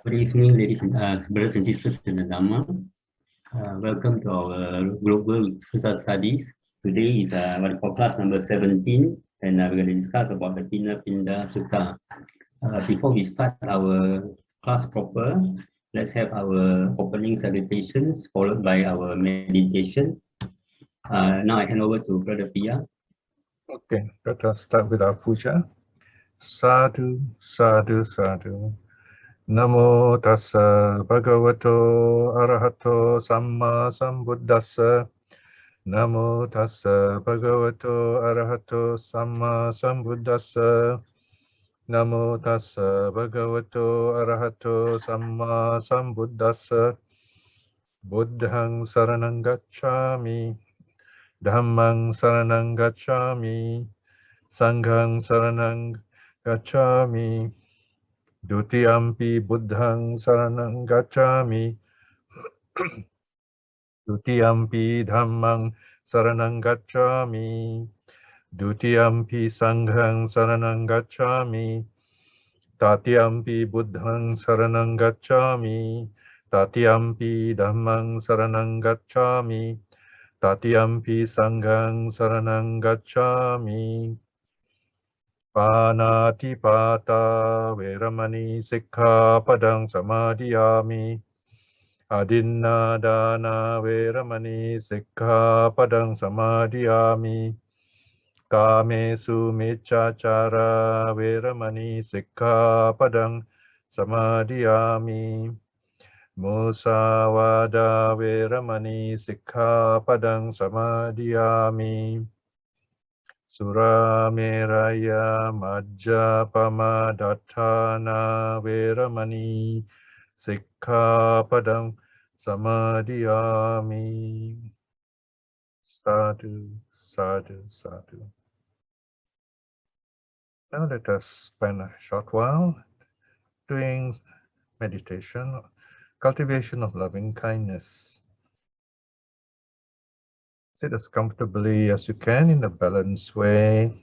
Good evening, ladies and brothers and sisters in the Dhamma. Welcome to our Global Sutta Studies. Today is what we call class number 17, and we're going to discuss about the Pheṇapinda Sutta. Before we start our class proper, let's have our opening salutations followed by our meditation. Now I hand over to Brother Piya. Okay, let us start with our puja. Sadhu, sadhu, sadhu. Namo tassa bhagavato arahato samma sambuddhassa. Namo tassa bhagavato arahato samma sambuddhassa. Namo tassa bhagavato arahato samma sambuddhassa. Buddhang saranang gacchami. Dhammang saranang gacchami. Sanghang saranang gacchami. Dutiyampi buddhang saranang gacchami. Dutiyampi dhammang saranang gacchami. Dutiyampi sanghang saranang gacchami. Tatiyampi buddhang saranang gacchami. Tatiyampi dhammang saranang gacchami. Tatiyampi sanghang saranang gacchami. Panatipata veramani sikkhapadang samadhiyami. Adinnadana veramani sikkhapadang samadhiyami. Kamesu miccacara veramani sikkhapadang samadhiyami. Musawada veramani sikkhapadang samadhiyami. Surameraya majjapama dattana veramani sikkhapadang samadhiyami. Sadhu, sadhu, sadhu. Now let us spend a short while doing meditation, cultivation of loving kindness. Sit as comfortably as you can in a balanced way.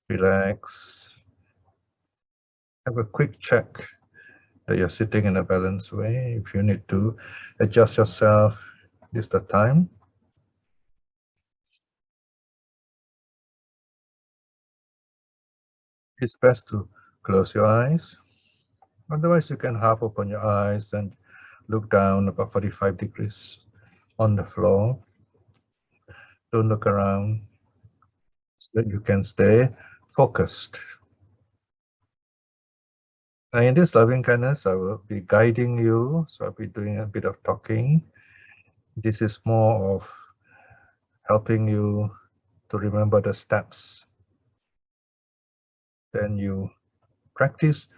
Relax. Have a quick check that you're sitting in a balanced way. If you need to adjust yourself, this is the time. It's best to close your eyes. Otherwise, you can half open your eyes and look down about 45 degrees on the floor. Don't look around so that you can stay focused. Now, in this loving kindness, I will be guiding you, so I'll be doing a bit of talking. This is more of helping you to remember the steps. Then you practice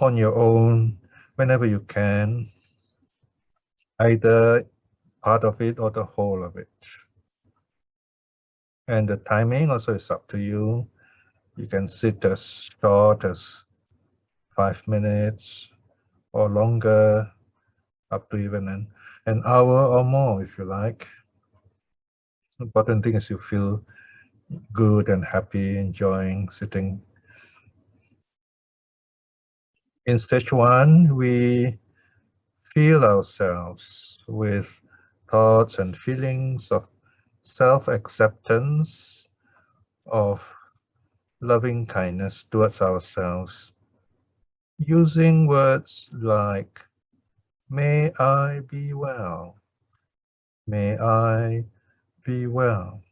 on your own whenever you can, either part of it or the whole of it. And the timing also is up to you. You can sit as short as 5 minutes or longer, up to even an hour or more if you like. The important thing is you feel good and happy, enjoying sitting. In stage 1, we feel ourselves with thoughts and feelings of self-acceptance, of loving kindness towards ourselves, using words like, may I be well, may I be well.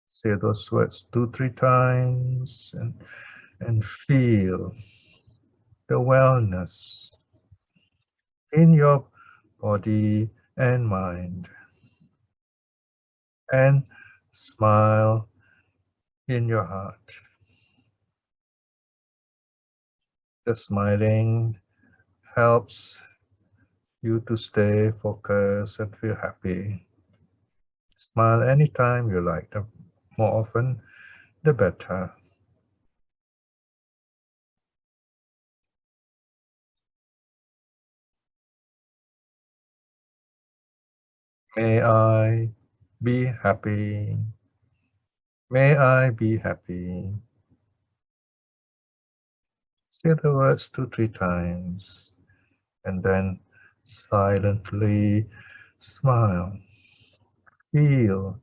Say those words 2-3 times and feel the wellness in your body and mind, and smile in your heart. The smiling helps you to stay focused and feel happy. Smile anytime you like. The more often, the better. May I be happy. May I be happy. Say the words 2-3 times, and then silently smile. Feel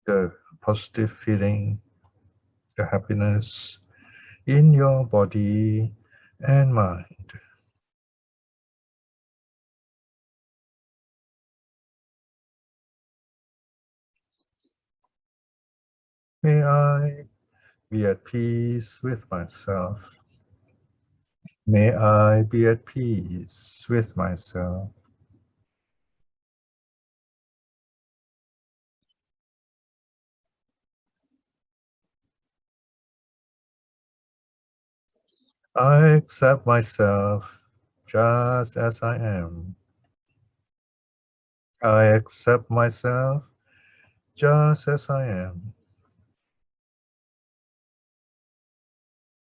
the positive feeling, the happiness in your body and mind. May I be at peace with myself. May I be at peace with myself. I accept myself just as I am. I accept myself just as I am.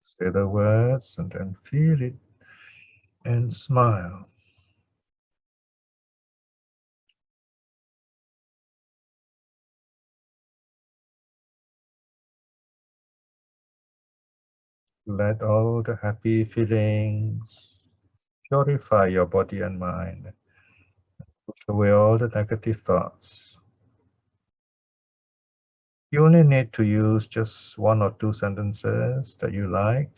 Say the words and then feel it and smile. Let all the happy feelings purify your body and mind. Push away all the negative thoughts. You only need to use just 1 or 2 sentences that you like.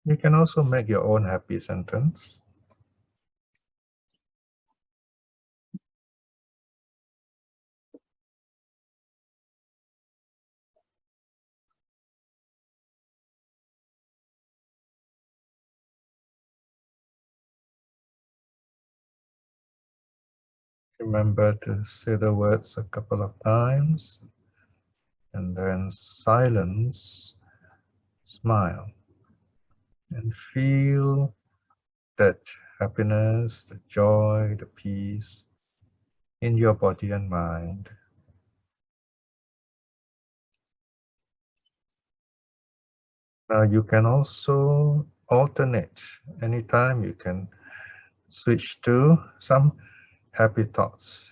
You can also make your own happy sentence. Remember to say the words a couple of times, and then silence, smile, and feel that happiness, the joy, the peace in your body and mind. Now you can also alternate. Anytime you can switch to some happy thoughts,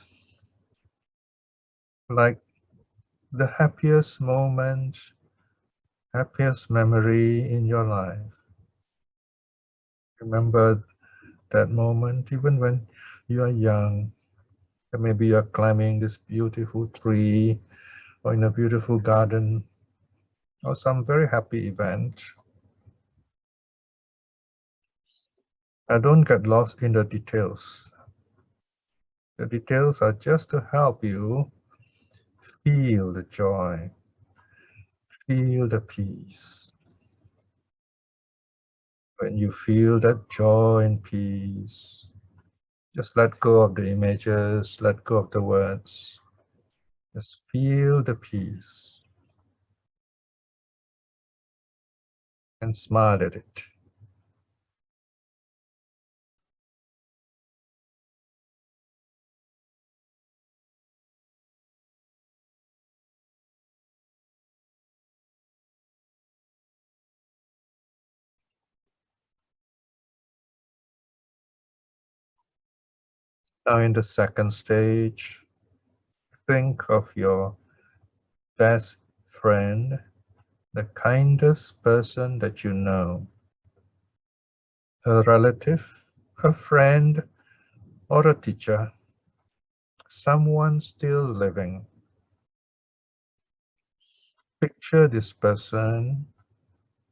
like the happiest moment, happiest memory in your life. Remember that moment even when you are young. Maybe you are climbing this beautiful tree or in a beautiful garden or some very happy event. Now don't get lost in the details. The details are just to help you feel the joy, feel the peace. When you feel that joy and peace, just let go of the images, let go of the words. Just feel the peace and smile at it. Now in the second stage, think of your best friend, the kindest person that you know, a relative, a friend, or a teacher, someone still living. Picture this person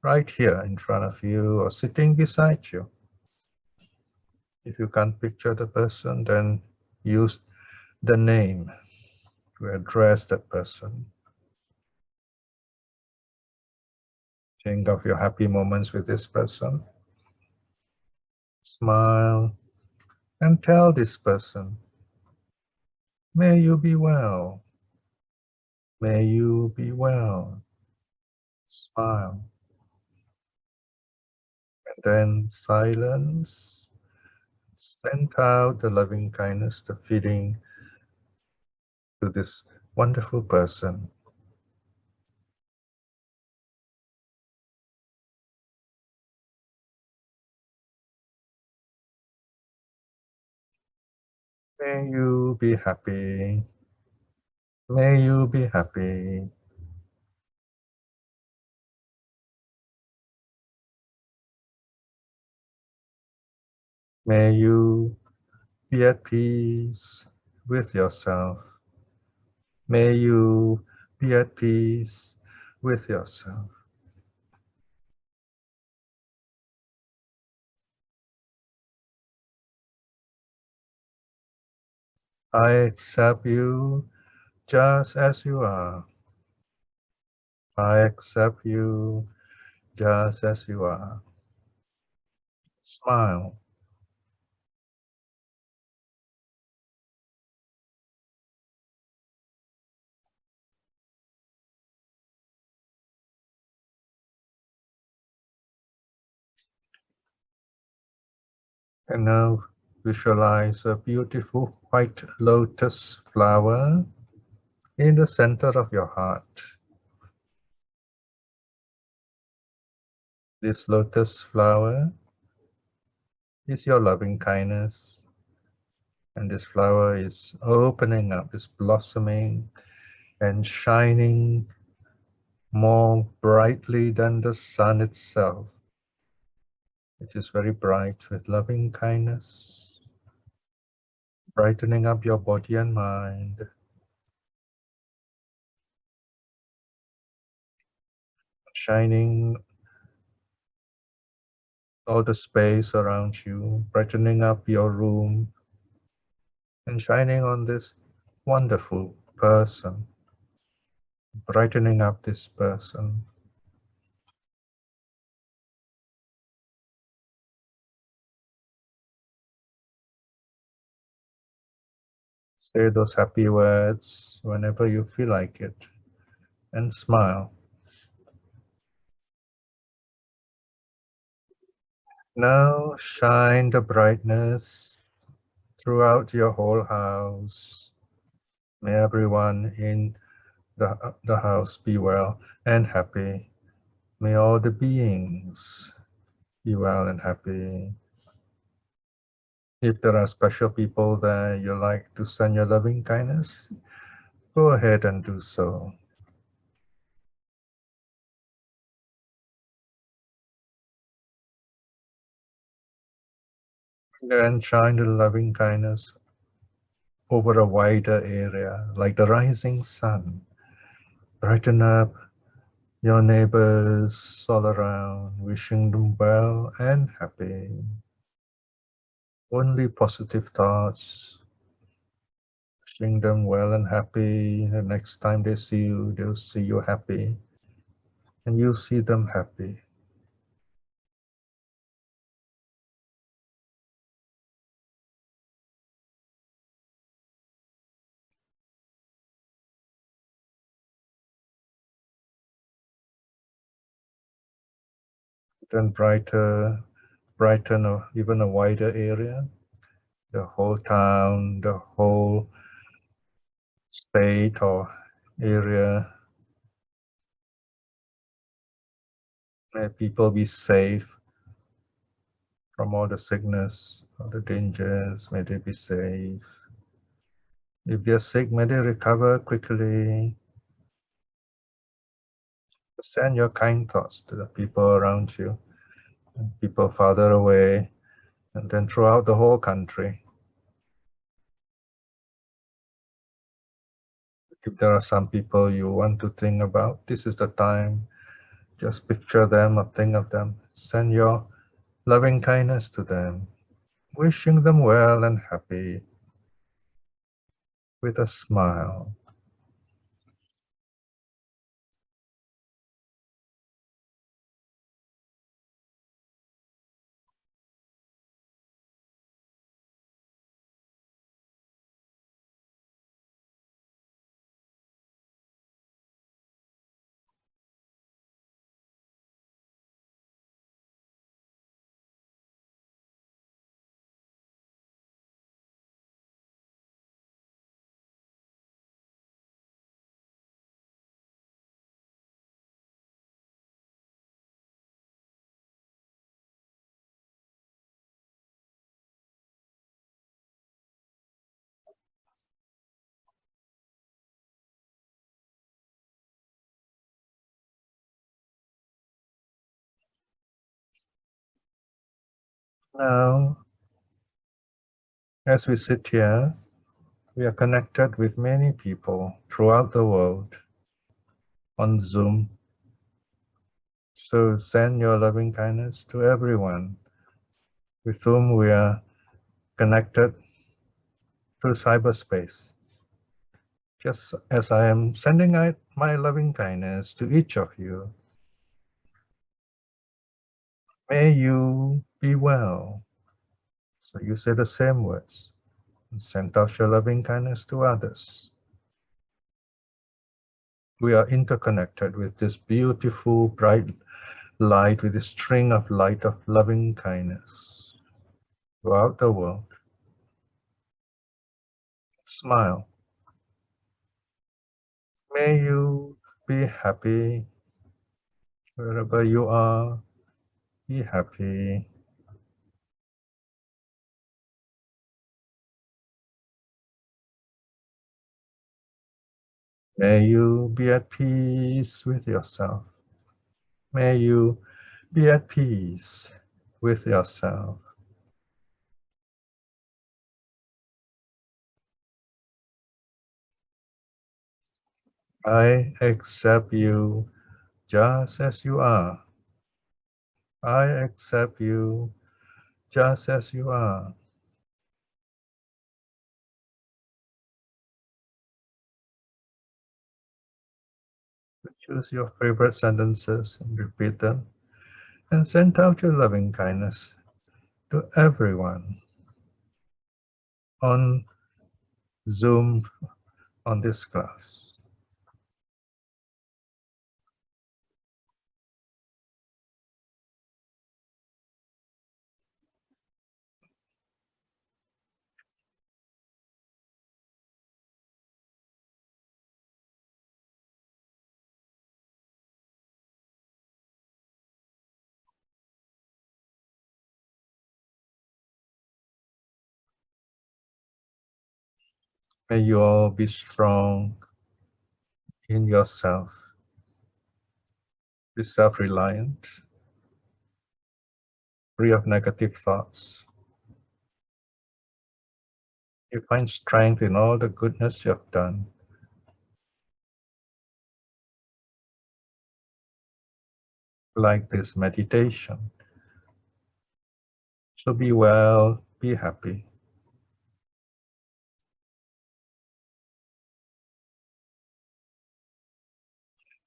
right here in front of you or sitting beside you. If you can't picture the person, then use the name to address that person. Think of your happy moments with this person. Smile and tell this person, may you be well. May you be well. Smile. And then silence. Send out the loving kindness, the feeling to this wonderful person. May you be happy. May you be happy. May you be at peace with yourself. May you be at peace with yourself. I accept you just as you are. I accept you just as you are. Smile. And now visualize a beautiful white lotus flower in the center of your heart. This lotus flower is your loving kindness, and this flower is opening up, is blossoming and shining more brightly than the sun itself, which is very bright with loving kindness, brightening up your body and mind, shining all the space around you, brightening up your room, and shining on this wonderful person, brightening up this person. Say those happy words whenever you feel like it, and smile. Now shine the brightness throughout your whole house. May everyone in the house be well and happy. May all the beings be well and happy. If there are special people that you like to send your loving kindness, go ahead and do so. Then shine the loving kindness over a wider area, like the rising sun. Brighten up your neighbors all around, wishing them well and happy. Only positive thoughts, wishing them well and happy. The next time they see you, they'll see you happy, and you see them happy. Then brighten even a wider area, the whole town, the whole state or area. May people be safe from all the sickness, all the dangers. May they be safe. If they're sick, may they recover quickly. Send your kind thoughts to the people around you, and people farther away, and then throughout the whole country. If there are some people you want to think about, this is the time. Just picture them or think of them. Send your loving kindness to them, wishing them well and happy with a smile. Now, As we sit here, we are connected with many people throughout the world on Zoom. So send your loving kindness to everyone with whom we are connected through cyberspace. Just as I am sending out my loving kindness to each of you, may you be well. So you say the same words and send out your loving kindness to others. We are interconnected with this beautiful, bright light, with this string of light of loving kindness throughout the world. Smile. May you be happy wherever you are. Be happy. May you be at peace with yourself. May you be at peace with yourself. I accept you just as you are. I accept you just as you are. Choose your favorite sentences and repeat them, and send out your loving kindness to everyone on Zoom on this class. May you all be strong in yourself, be self-reliant, free of negative thoughts. You find strength in all the goodness you have done. Like this meditation. So be well, be happy.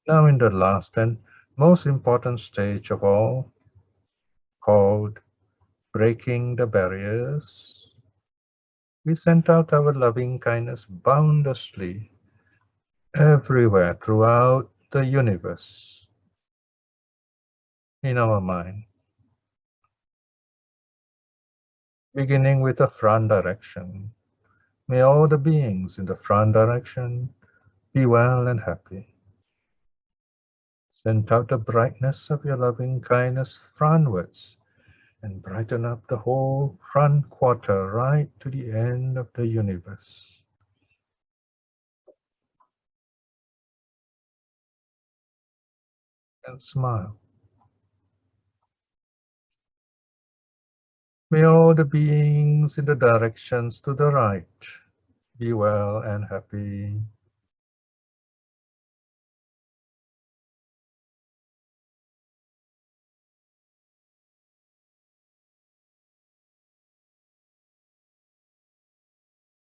Now in the last and most important stage of all, called breaking the barriers, we send out our loving kindness boundlessly everywhere throughout the universe in our mind, beginning with the front direction. May all the beings in the front direction be well and happy. Send out the brightness of your loving kindness frontwards and brighten up the whole front quarter right to the end of the universe. And smile. May all the beings in the directions to the right be well and happy.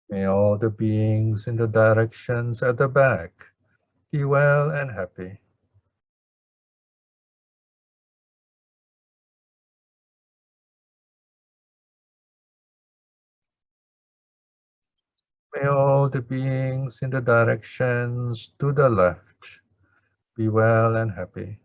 May all the beings in the directions at the back be well and happy. May all the beings in the directions to the left be well and happy.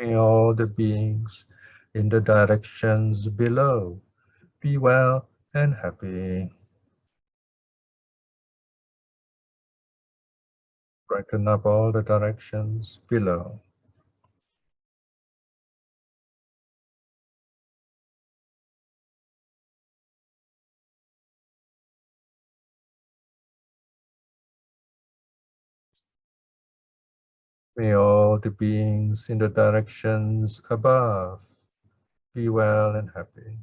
May all the beings in the directions below be well and happy. Brighten up all the directions below. May all the beings in the directions above be well and happy.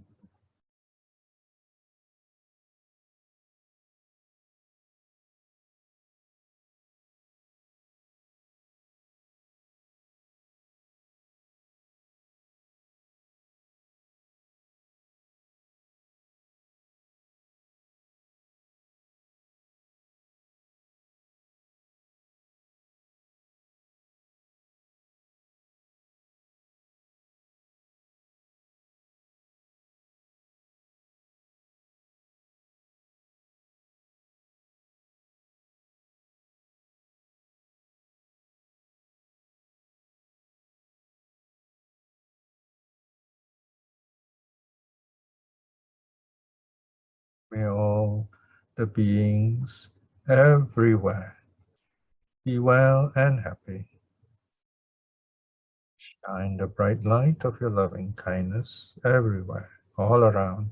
May all the beings everywhere be well and happy. Shine the bright light of your loving kindness everywhere, all around.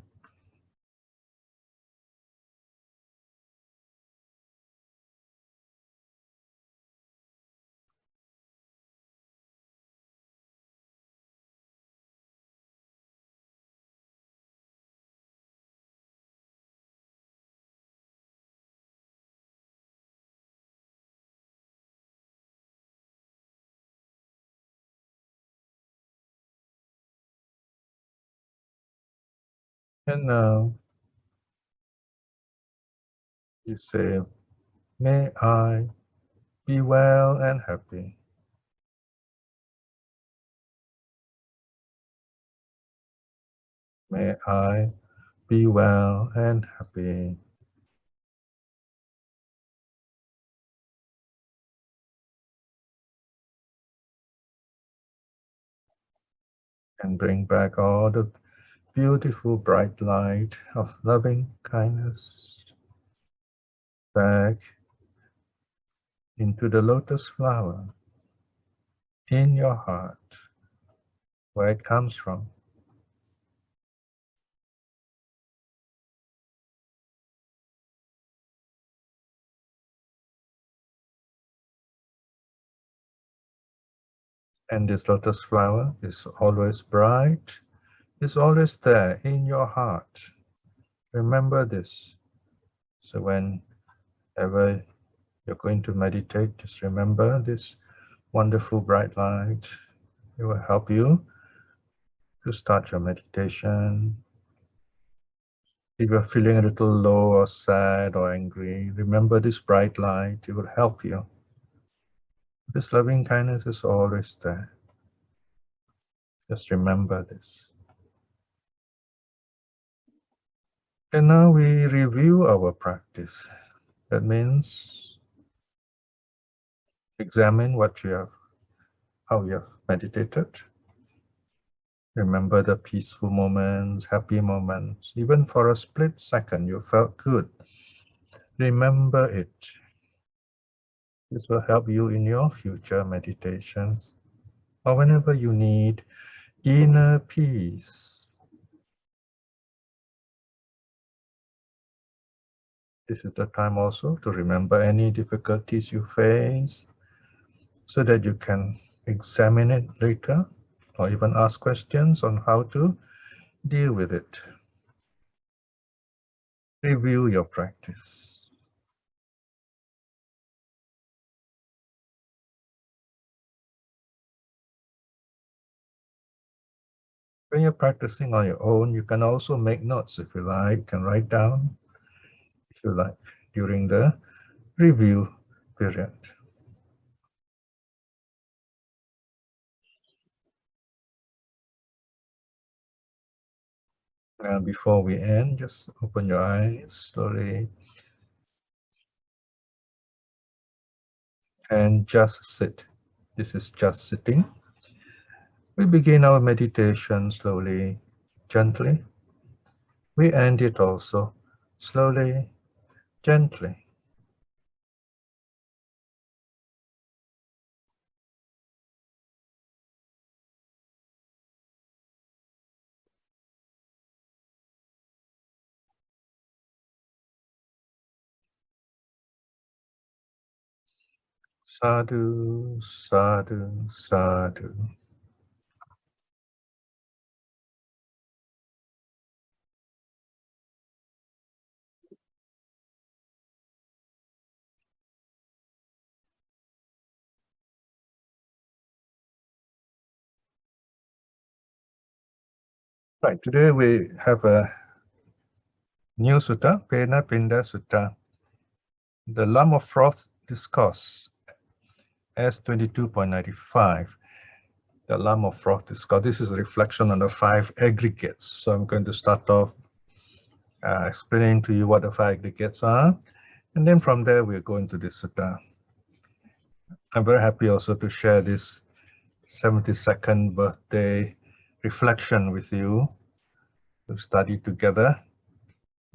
And now you say, may I be well and happy. May I be well and happy. And bring back all the beautiful bright light of loving kindness back into the lotus flower in your heart, where it comes from. And this lotus flower is always bright, is always there in your heart. Remember this. So whenever you're going to meditate, just remember this wonderful bright light. It will help you to start your meditation. If you're feeling a little low or sad or angry, remember this bright light. It will help you. This loving kindness is always there. Just remember this. And now we review our practice. That means examine how you have meditated. Remember the peaceful moments, happy moments. Even for a split second, you felt good. Remember it. This will help you in your future meditations or whenever you need inner peace. This is the time also to remember any difficulties you face so that you can examine it later or even ask questions on how to deal with it. Review your practice. When you're practicing on your own, you can also make notes if you like. You can write down if you like during the review period. Now, before we end, just open your eyes slowly and just sit. This is just sitting. We begin our meditation slowly, gently. We end it also slowly, gently. Sadhu, sadhu, sadhu. Right, today we have a new sutta, Phenapinda Sutta, the Lama Froth Discourse, S22.95. The Lama Froth Discourse. This is a reflection on the 5 aggregates. So I'm going to start off explaining to you what the 5 aggregates are, and then from there we'll go into this sutta. I'm very happy also to share this 72nd birthday reflection with you, to study together,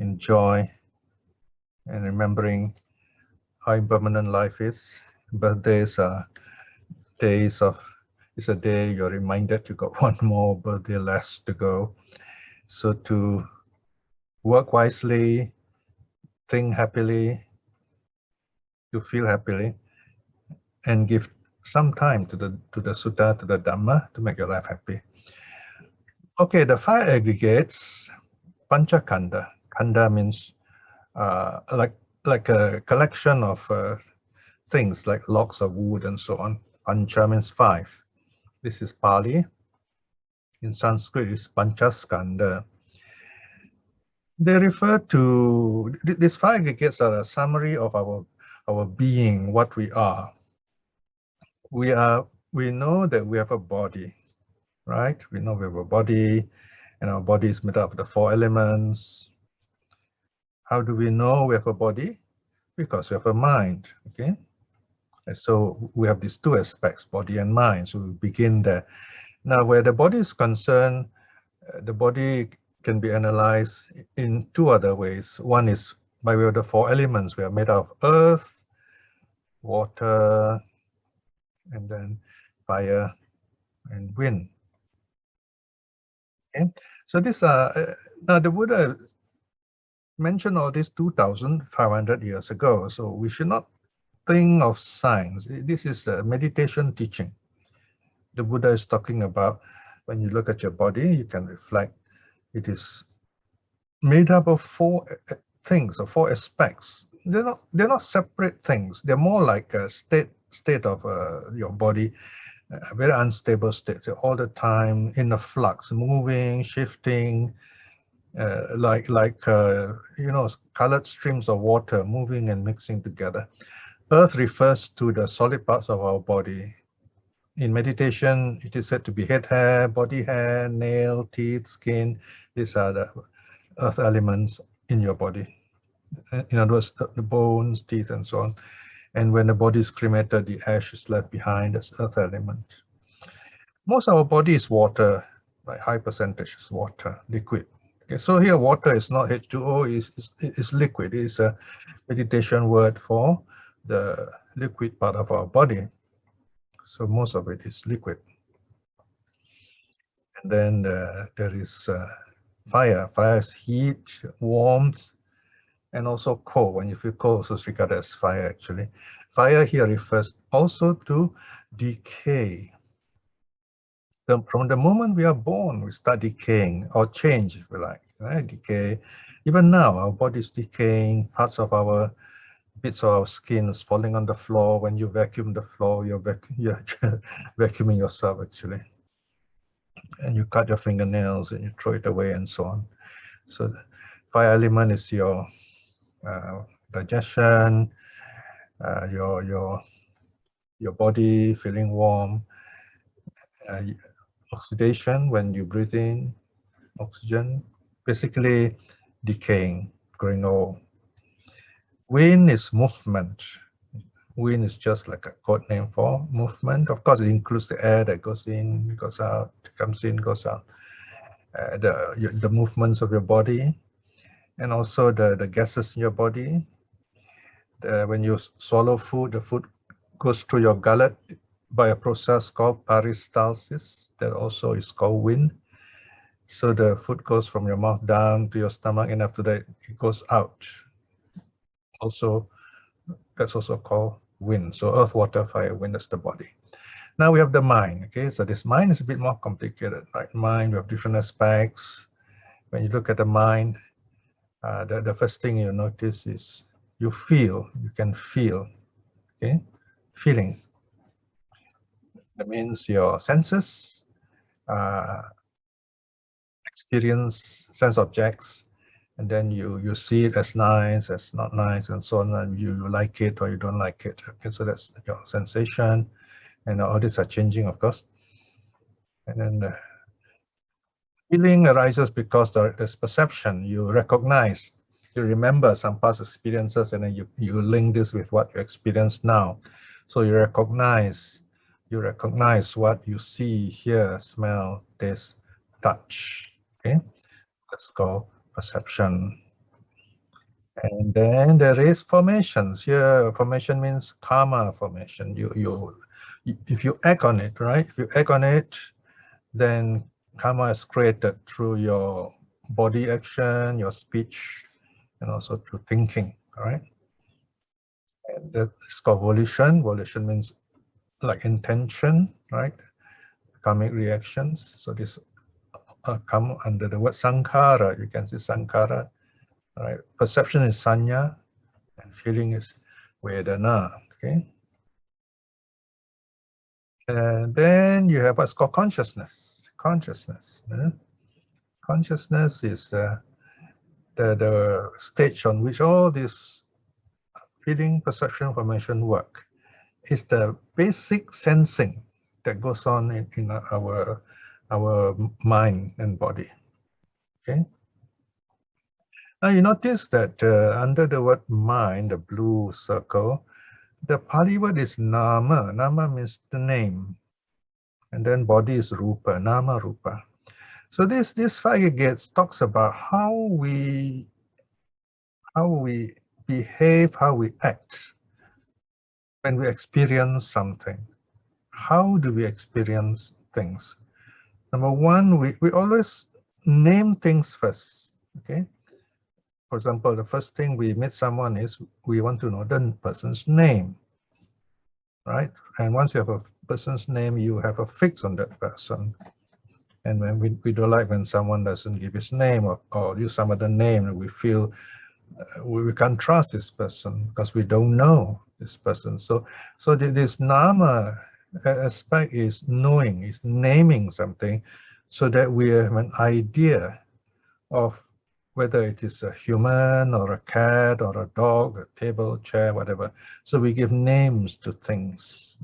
enjoy, and remembering how impermanent life is. Birthdays are days of, it's a day you're reminded you got one more birthday less to go. So to work wisely, think happily, to feel happily, and give some time to the sutta, to the Dhamma, to make your life happy. Okay, the 5 aggregates, pancha khandha. Khandha means like a collection of things like logs of wood and so on. Pancha means 5. This is Pali. In Sanskrit, it's panchaskandha. They refer to, these 5 aggregates are a summary of our being, what we are. We know that we have a body, right? We know we have a body, and our body is made up of the 4 elements. How do we know we have a body? Because we have a mind, okay? And so we have these 2 aspects, body and mind. So we begin there. Now, where the body is concerned, the body can be analyzed in 2 other ways. One is by way of the 4 elements. We are made of earth, water, and then fire and wind. Okay, so this now the Buddha mentioned all this 2,500 years ago. So we should not think of science. This is a meditation teaching. The Buddha is talking about when you look at your body, you can reflect. It is made up of 4 things or 4 aspects. They're not separate things. They're more like a state of your body, a very unstable state. So all the time in a flux, moving, shifting, like you know, colored streams of water moving and mixing together. Earth refers to the solid parts of our body. In meditation, it is said to be head hair, body hair, nail, teeth, skin. These are the earth elements in your body. In other words, the bones, teeth, and so on. And when the body is cremated, the ash is left behind as earth element. Most of our body is water, like high percentage is water, liquid. Okay, so here water is not H2O, is liquid. It is a meditation word for the liquid part of our body. So most of it is liquid. And then there is fire. Fire is heat, warmth, and also cold. When you feel cold, also it's regarded as fire actually. Fire here refers also to decay. From the moment we are born, we start decaying or change, if you like, right? Decay. Even now, our body is decaying. Parts of our bits of our skin is falling on the floor. When you vacuum the floor, you're vacuuming yourself actually. And you cut your fingernails and you throw it away and so on. So the fire element is your digestion, your body feeling warm, oxidation when you breathe in oxygen, basically decaying, growing old. Wind is movement. Wind is just like a code name for movement. Of course, it includes the air that goes in, goes out, comes in, goes out. The movements of your body, and also the gases in your body. When you swallow food, the food goes through your gullet by a process called peristalsis. That also is called wind. So the food goes from your mouth down to your stomach, and after that it goes out. Also, that's also called wind. So earth, water, fire, wind, that's the body. Now we have the mind. Okay, so this mind is a bit more complicated, right? Mind, we have different aspects. When you look at the mind, the first thing you notice is you feel, you can feel, okay? Feeling. That means your senses, experience sense objects, and then you see it as nice, as not nice, and so on, and you like it or you don't like it. Okay, so that's your sensation, and all these are changing, of course. And then feeling arises because there's perception. You recognize, you remember some past experiences, and then you link this with what you experience now. So you recognize what you see, hear, smell, taste, touch. Okay, that's called perception. And then there is formations. Here, formation means karma formation. If you act on it, right? If you act on it, then karma is created through your body action, your speech, and also through thinking, all right? And that's called volition. Volition means like intention, right? Karmic reactions. So this come under the word sankhara. You can see sankhara, right? Perception is sanya, and feeling is vedana, okay? And then you have what's called consciousness. Consciousness. Consciousness is the stage on which all this feeling, perception, formation work. It's the basic sensing that goes on in our mind and body. Okay. Now you notice that under the word mind, the blue circle, the Pali word is nama. Nama means the name, and then body is rupa, nama rupa. So this five aggregates talks about how we behave, how we act when we experience something. How do we experience things? Number one, we always name things first, okay? For example, the first thing we meet someone is we want to know the person's name, right? And once you have a person's name, you have a fix on that person. And when we don't like when someone doesn't give his name or use some other name, we feel we can't trust this person because we don't know this person. So this nama aspect is knowing, is naming something so that we have an idea of whether it is a human or a cat or a dog, a table, chair, whatever. So we give names to things.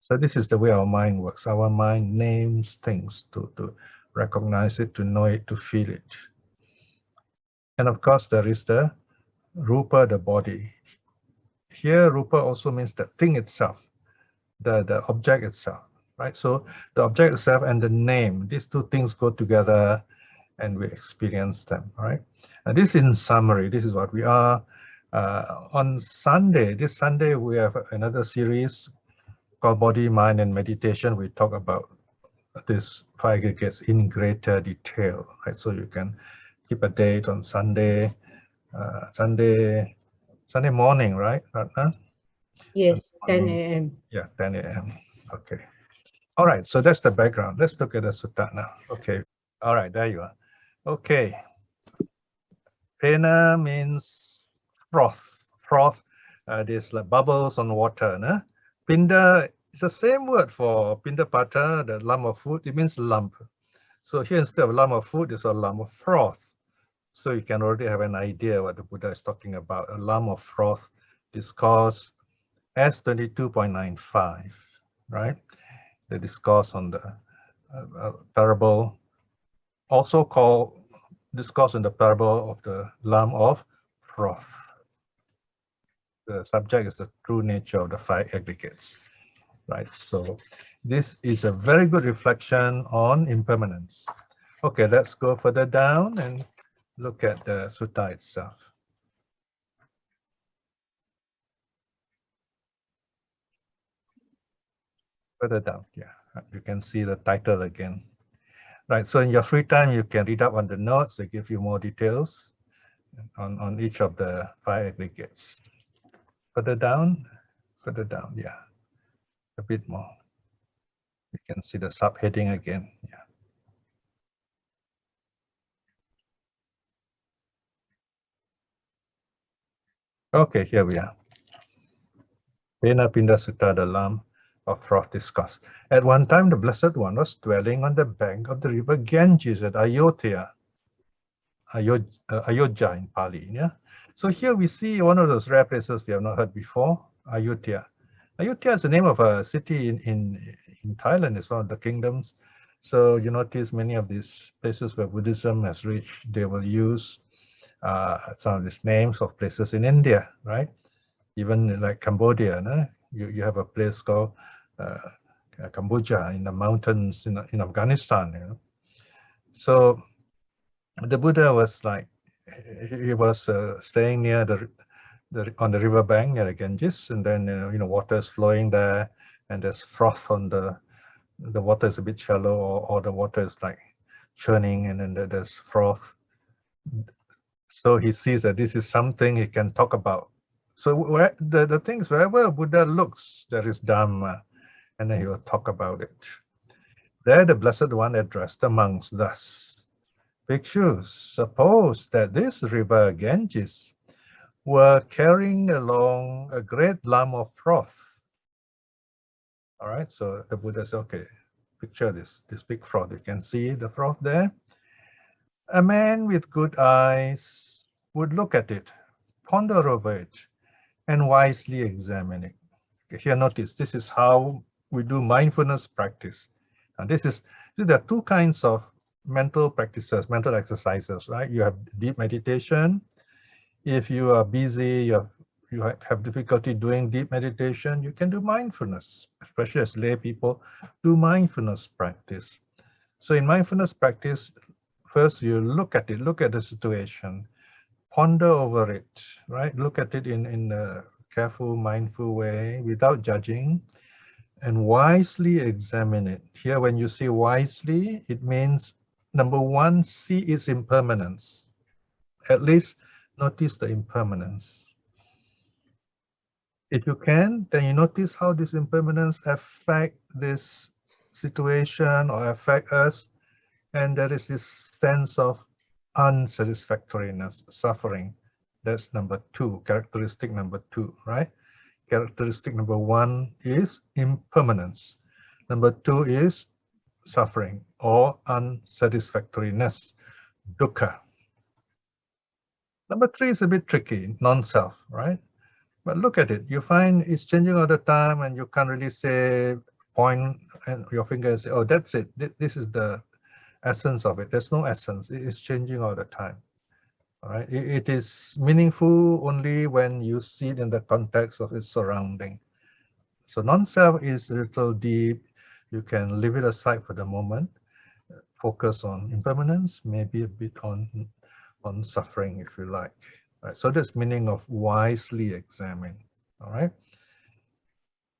So this is the way our mind works. Our mind names things to recognize it, to know it, to feel it. And of course, there is the rupa, the body. Here, rupa also means the thing itself, the object itself, right? So the object itself and the name, these two things go together and we experience them, all right? And this in summary, this is what we are. On Sunday, this Sunday, we have another series called Body, Mind, and Meditation. We talk about this five aggregates in greater detail, right? So you can keep a date on Sunday, Sunday morning, right, Ratna? Yes, 10 a.m. Yeah, 10 a.m. Okay. All right, so that's the background. Let's look at the sutta now. Okay. All right, there you are. Okay. Pheṇa means froth. Froth, there's like bubbles on water. No? Piṇḍa is the same word for piṇḍûpama, the lump of food. It means lump. So here instead of lump of food, there's a lump of froth. So you can already have an idea what the Buddha is talking about. A lump of froth, Discourse S22.95, right? The discourse on the parable, also called Discourse on the parable of the lump of froth. The subject is the true nature of the five aggregates, right? So this is a very good reflection on impermanence. Okay, let's go further down and look at the sutta itself. Further down, yeah, you can see the title again. Right, so in your free time, you can read up on the notes. They give you more details on each of the five aggregates. Further down, further down, yeah, a bit more. You can see the subheading again, yeah. Okay, here we are. Phenapinda Sutta, the Lamb of Froth Discourse. At one time, the Blessed One was dwelling on the bank of the river Ganges at Ayodhya, Ayodhya in Pali. Yeah. So here we see one of those rare places we have not heard before, Ayodhya. Ayodhya is the name of a city in Thailand. It's one of the kingdoms. So you notice many of these places where Buddhism has reached, they will use some of these names of places in India, right? Even like Cambodia, no? You have a place called Cambodia in the mountains in Afghanistan. You know? So the Buddha was like, he was staying near on the river bank near the Ganges, and then water is flowing there, and there's froth on the water is a bit shallow, or the water is like churning, and then there's froth. So he sees that this is something he can talk about. So where the thing is, wherever Buddha looks, there is Dhamma, and then he will talk about it. There the Blessed One addressed the monks thus: Bhikshus, suppose that this river Ganges were carrying along a great lump of froth. All right, so the Buddha said, okay, picture this big froth. You can see the froth there. A man with good eyes would look at it, ponder over it, and wisely examine it. Okay, here notice, this is how we do mindfulness practice. And there are two kinds of mental practices, mental exercises, right? You have deep meditation. If you are busy, you have difficulty doing deep meditation, you can do mindfulness, especially as lay people do mindfulness practice. So in mindfulness practice, first you look at it, look at the situation, ponder over it, right? Look at it in a careful, mindful way without judging, and wisely examine it. Here, when you say wisely, it means, number one, see its impermanence. At least notice the impermanence. If you can, then you notice how this impermanence affect this situation or affect us, and there is this sense of unsatisfactoriness, suffering. That's number two, characteristic number two, right? Characteristic number one is impermanence. Number two is suffering or unsatisfactoriness, dukkha. Number three is a bit tricky, non-self, right? But look at it, you find it's changing all the time, and you can't really say, point and your finger and say, oh, that's it. This is the essence of it. There's no essence. It is changing all the time. All right. It is meaningful only when you see it in the context of its surrounding. So non-self is a little deep. You can leave it aside for the moment. Focus on impermanence, maybe a bit on suffering, if you like. Right. So that's meaning of wisely examine. All right.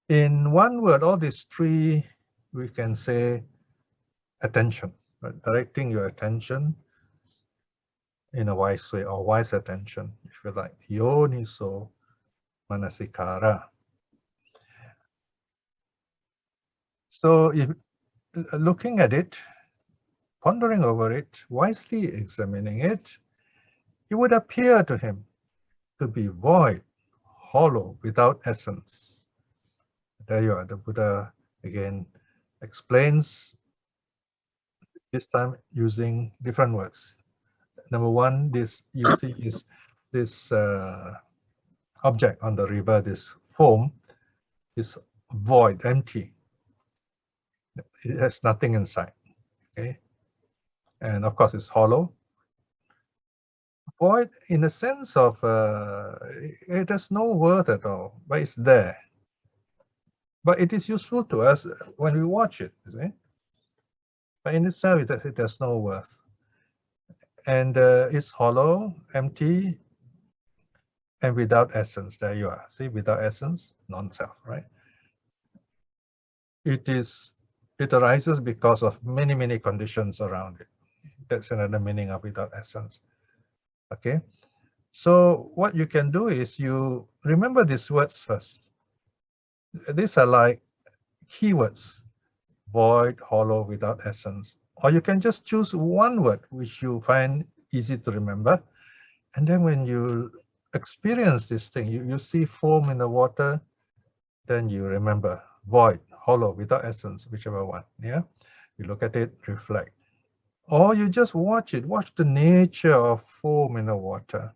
In one word, all these three, we can say attention, right? Directing your attention in a wise way, or wise attention, if you like. Yoniso manasikara. So if looking at it, pondering over it, wisely examining it, it would appear to him to be void, hollow, without essence. There you are. The Buddha again explains, this time using different words. Number one, this you see is this object on the river, this foam, is void, empty. It has nothing inside. Okay, and of course it's hollow. Void in the sense of it has no worth at all, but it's there. But it is useful to us when we watch it, you see? But in itself, it has no worth. And it's hollow, empty, and without essence. There you are. See, without essence, non-self, right? It arises because of many, many conditions around it. That's another meaning of without essence. Okay. So what you can do is you remember these words first. These are like keywords: void, hollow, without essence. Or you can just choose one word which you find easy to remember. And then when you experience this thing, you see foam in the water, then you remember void, hollow, without essence, whichever one. Yeah, you look at it, reflect. Or you just watch it, watch the nature of foam in the water,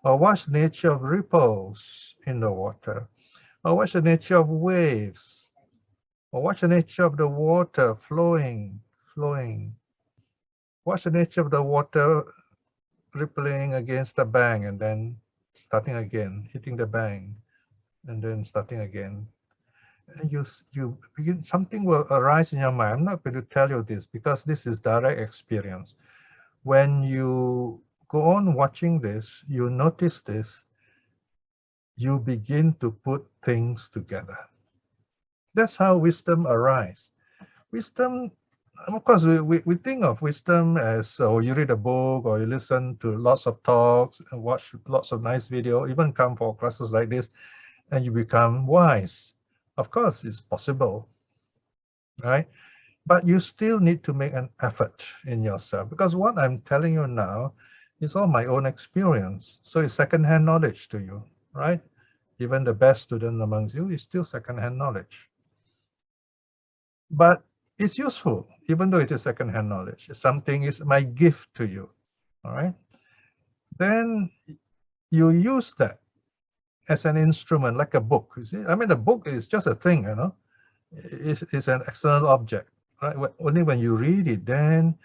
or watch the nature of ripples in the water, or watch the nature of waves, or watch the nature of the water flowing. Watch the nature of the water rippling against the bank and then starting again, hitting the bank, and then starting again. And you begin, something will arise in your mind. I'm not going to tell you this because this is direct experience. When you go on watching this, you notice this, you begin to put things together. That's how wisdom arises. Wisdom, of course, we think of wisdom as, you read a book, or you listen to lots of talks and watch lots of nice video, even come for classes like this, and you become wise. Of course, it's possible, right? But you still need to make an effort in yourself, because what I'm telling you now is all my own experience. So it's secondhand knowledge to you, right? Even the best student amongst you is still secondhand knowledge. But it's useful, even though it is secondhand knowledge. Something is my gift to you, all right? Then you use that as an instrument, like a book. You see, I mean, the book is just a thing, you know. It's an external object, right? Only when you read it, then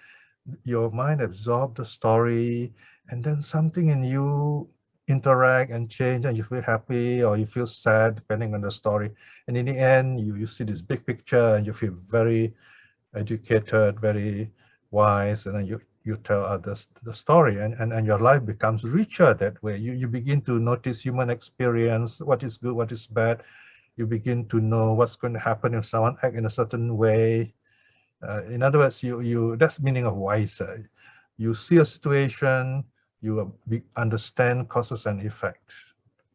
your mind absorbs the story, and then something in you interact and change, and you feel happy or you feel sad, depending on the story. And in the end, you see this big picture, and you feel very educated, very wise, and then you tell others the story, and your life becomes richer that way. You begin to notice human experience, what is good, what is bad. You begin to know what's going to happen if someone acts in a certain way. In other words, that's the meaning of wiser. You see a situation, you understand causes and effect,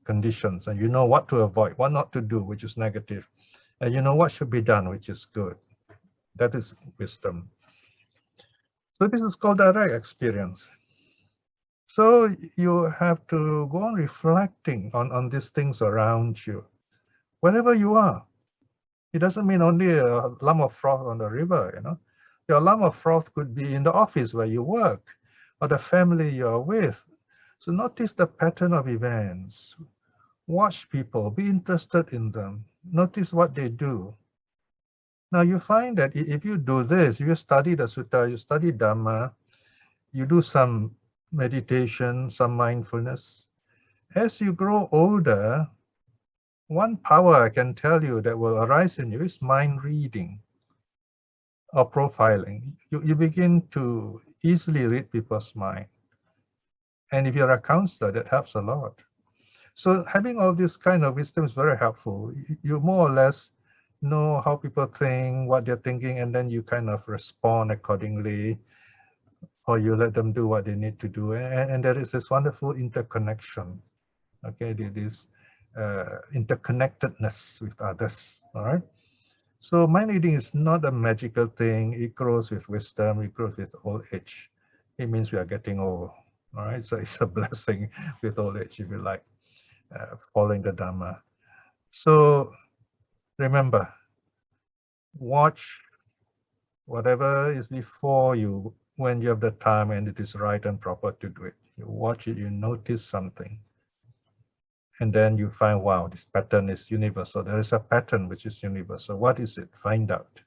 conditions, and you know what to avoid, what not to do, which is negative, and you know what should be done, which is good. That is wisdom. So this is called direct experience. So you have to go on reflecting on these things around you, wherever you are. It doesn't mean only a lump of froth on the river, you know. Your lump of froth could be in the office where you work, or the family you're with. So notice the pattern of events. Watch people, be interested in them. Notice what they do. Now you find that if you do this, you study the sutta, you study Dhamma, you do some meditation, some mindfulness. As you grow older, one power I can tell you that will arise in you is mind reading or profiling. You begin to easily read people's mind. And if you're a counselor, that helps a lot. So having all this kind of wisdom is very helpful. You more or less know how people think, what they're thinking, and then you kind of respond accordingly, or you let them do what they need to do. And there is this wonderful interconnection, okay, this interconnectedness with others, all right? So mind reading is not a magical thing. It grows with wisdom, it grows with old age. It means we are getting old, all right? So it's a blessing with old age, if you like, following the Dhamma. So remember, watch whatever is before you when you have the time and it is right and proper to do it. You watch it, you notice something. And then you find, wow, this pattern is universal. There is a pattern which is universal. What is it? Find out.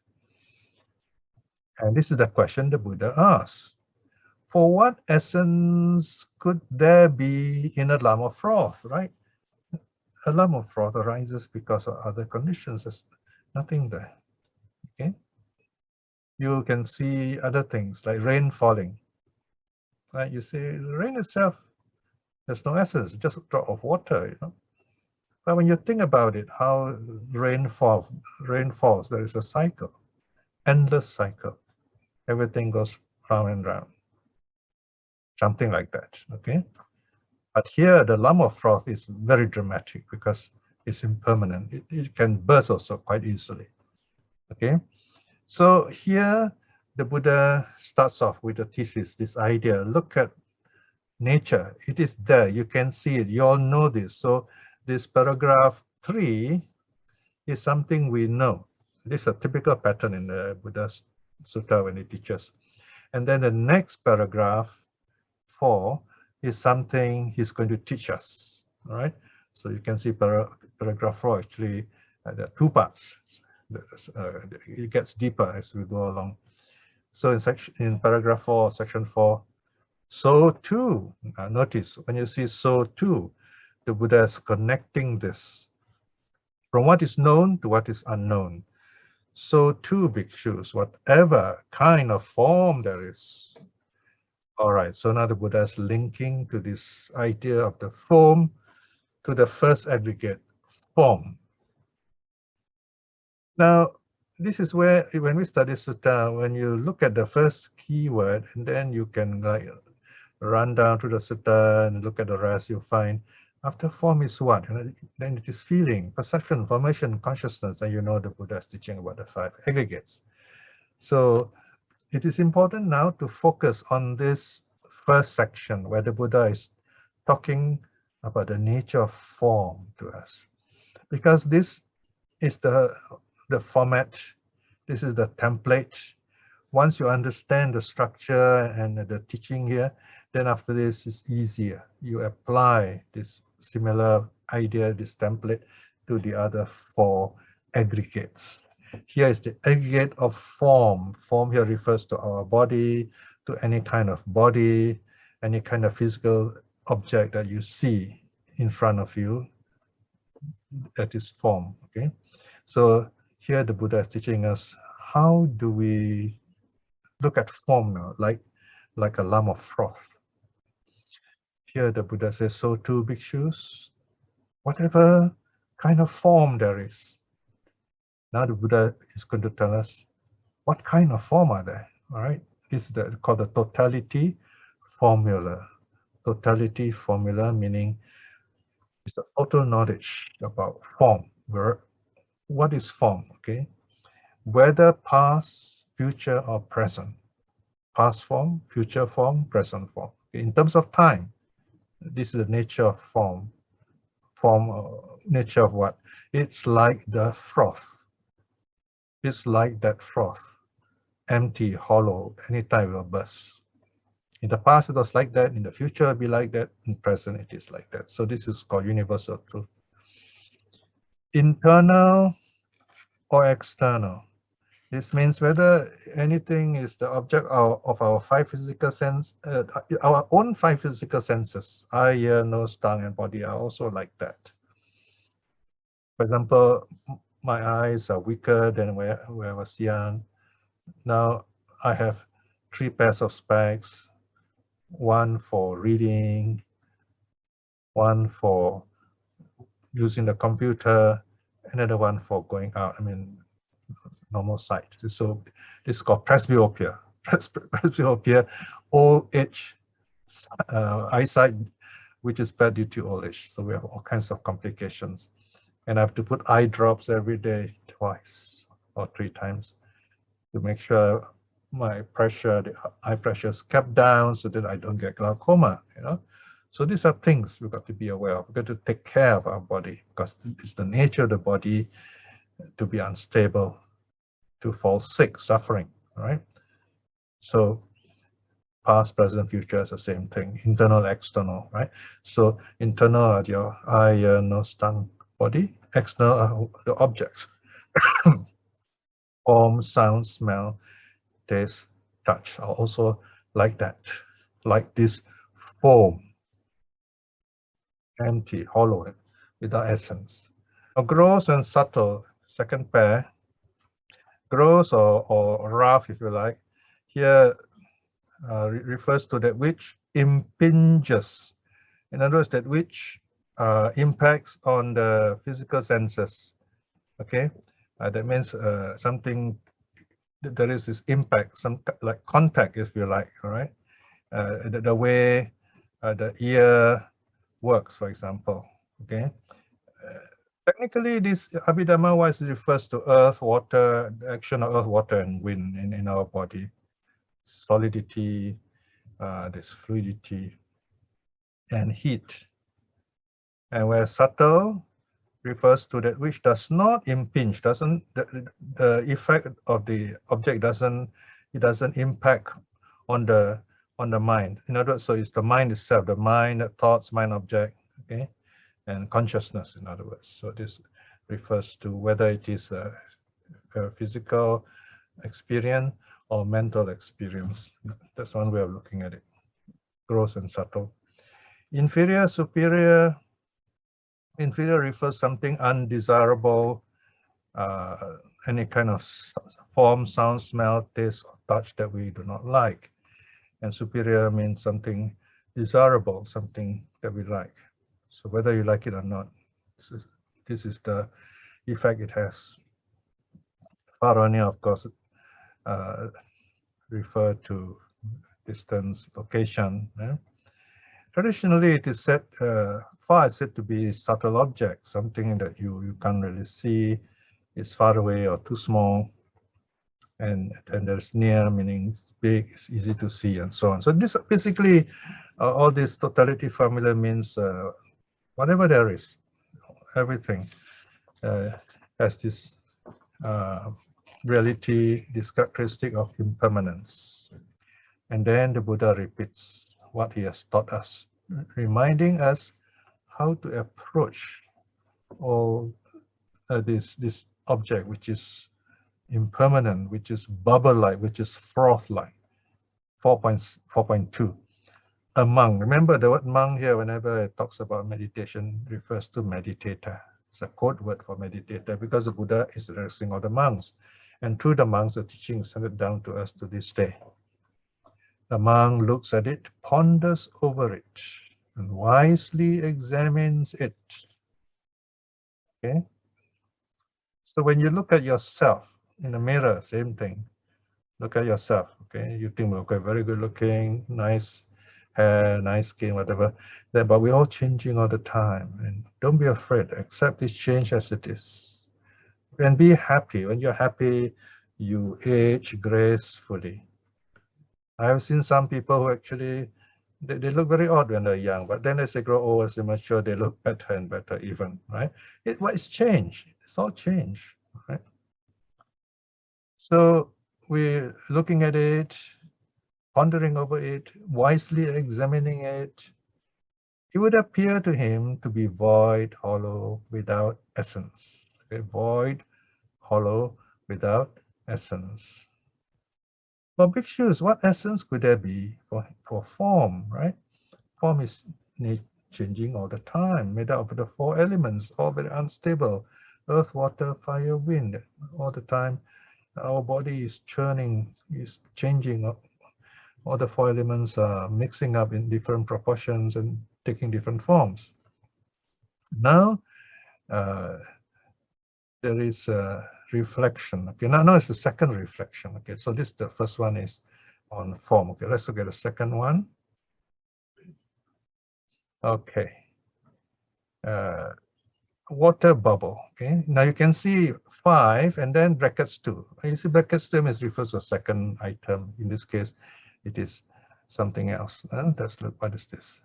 And this is the question the Buddha asked. For what essence could there be in a lump of froth, right? A lump of froth arises because of other conditions. There's nothing there, okay? You can see other things like rain falling, right? You see the rain itself, there's no essence, just a drop of water, you know? But when you think about it, how rain falls, there is a cycle, endless cycle. Everything goes round and round, something like that, okay? But here, the lump of froth is very dramatic because It's impermanent. It can burst also quite easily. Okay, so here the Buddha starts off with a thesis, this idea. Look at nature. It is there. You can see it. You all know this. So this paragraph 3 is something we know. This is a typical pattern in the Buddha's Sutta when he teaches. And then the next paragraph 4 is something he's going to teach us. All right. So you can see paragraph 4 actually there are 2 parts. It gets deeper as we go along. So in paragraph 4, section 4, so too, notice when you see so too, the Buddha is connecting this from what is known to what is unknown. So too, bhikshus, whatever kind of form there is. All right, so now the Buddha is linking to this idea of the form to the first aggregate, form. Now, this is where, when we study Sutta, when you look at the first keyword, and then you can like run down to the Sutta and look at the rest, you'll find after form is what? Then it is feeling, perception, formation, consciousness, and you know the Buddha is teaching about the 5 aggregates. So it is important now to focus on this first section where the Buddha is talking about the nature of form to us, because this is the format, this is the template. Once you understand the structure and the teaching here, then after this it's easier. You apply this similar idea, this template, to the other 4 aggregates. Here is the aggregate of form. Form here refers to our body, to any kind of body, any kind of physical object that you see in front of you. That is form. Okay, so here the Buddha is teaching us how do we look at form now, like a lump of froth. Here the Buddha says, so too, bhikshus, whatever kind of form there is. Now the Buddha is going to tell us what kind of form are there. All right, this is called the totality formula. Totality formula meaning it's the total knowledge about form. What is form? Okay, whether past, future, or present. Past form, future form, present form. In terms of time, this is the nature of form. Nature of what? It's like the froth. It's like that froth. Empty, hollow, anytime it will burst. In the past it was like that, in the future it will be like that, in present it is like that. So this is called universal truth. Internal or external. This means whether anything is the object of our 5 physical sense, our own 5 physical senses, eye, ear, nose, tongue, and body are also like that. For example, my eyes are weaker than when I was young. Now I have 3 pairs of specs, one for reading, one for using the computer, another one for going out, normal sight. So this is called presbyopia. Presbyopia, old age eyesight, which is bad due to old age. So we have all kinds of complications. And I have to put eye drops every day, twice or 3 times, to make sure my pressure, the eye pressure is kept down so that I don't get glaucoma, So these are things we've got to be aware of. We've got to take care of our body because it's the nature of the body to be unstable, to fall sick, suffering, all right? So past, present, future is the same thing, internal, external, right? So internal are your eye, ear, nose, tongue, body. External are the objects. Form, sound, smell, taste, touch are also like that, like this form, empty, hollow, without essence. Now, gross and subtle, second pair, gross or rough, if you like, here refers to that which impinges. In other words, that which impacts on the physical senses. Okay, that means something. There is this impact, some like contact, if you like. All right, the way the ear works, for example. Okay, Technically, this Abhidhamma wise refers to earth, water, the action of earth, water, and wind in our body. Solidity, this fluidity, and heat. And where subtle refers to that which does not impinge, the effect of the object doesn't impact on the mind. In other words, so it's the mind itself, the mind, thoughts, mind object, okay, and consciousness, in other words. So this refers to whether it is a physical experience or mental experience. That's one way of looking at it. Gross and subtle. Inferior, superior. Inferior refers something undesirable, any kind of form, sound, smell, taste, or touch that we do not like. And superior means something desirable, something that we like. So whether you like it or not, this is the effect it has. Faranya, of course, refer to distance, location. Traditionally, it is said, far is said to be subtle object, something that you can't really see, is far away or too small, and there's near, meaning it's big, it's easy to see, and so on. So this basically, all this totality formula means whatever there is, everything has this reality, this characteristic of impermanence. And then the Buddha repeats what he has taught us, reminding us how to approach all this object, which is impermanent, which is bubble-like, which is froth-like. 4.2. A monk. Remember the word monk here, whenever it talks about meditation, refers to meditator. It's a code word for meditator because the Buddha is addressing all the monks. And through the monks, the teaching is handed down to us to this day. The monk looks at it, ponders over it, and wisely examines it. Okay? So when you look at yourself in the mirror, same thing. Look at yourself, okay? You think, okay, very good looking, nice hair, nice skin, whatever. But we're all changing all the time. And don't be afraid, accept this change as it is. And be happy. When you're happy, you age gracefully. I have seen some people who actually, they look very odd when they're young, but then as they grow old, as they mature, they look better and better even, right? It's change. It's all change, right? So we're looking at it, pondering over it, wisely examining it. It would appear to him to be void, hollow, without essence. Okay? Void, hollow, without essence. For bhikshus, what essence could there be for form, right? Form is changing all the time, made up of the 4 elements, all very unstable. Earth, water, fire, wind, all the time. Our body is churning, is changing. All the 4 elements are mixing up in different proportions and taking different forms. Now, there is a reflection. Okay, now it's the second reflection. Okay, so this the first one is on form. Okay, let's look at the second one. Okay, water bubble. Okay, now you can see 5 and then brackets 2. You see brackets 2 is refers to a second item. In this case, it is something else. Let's look, what is this?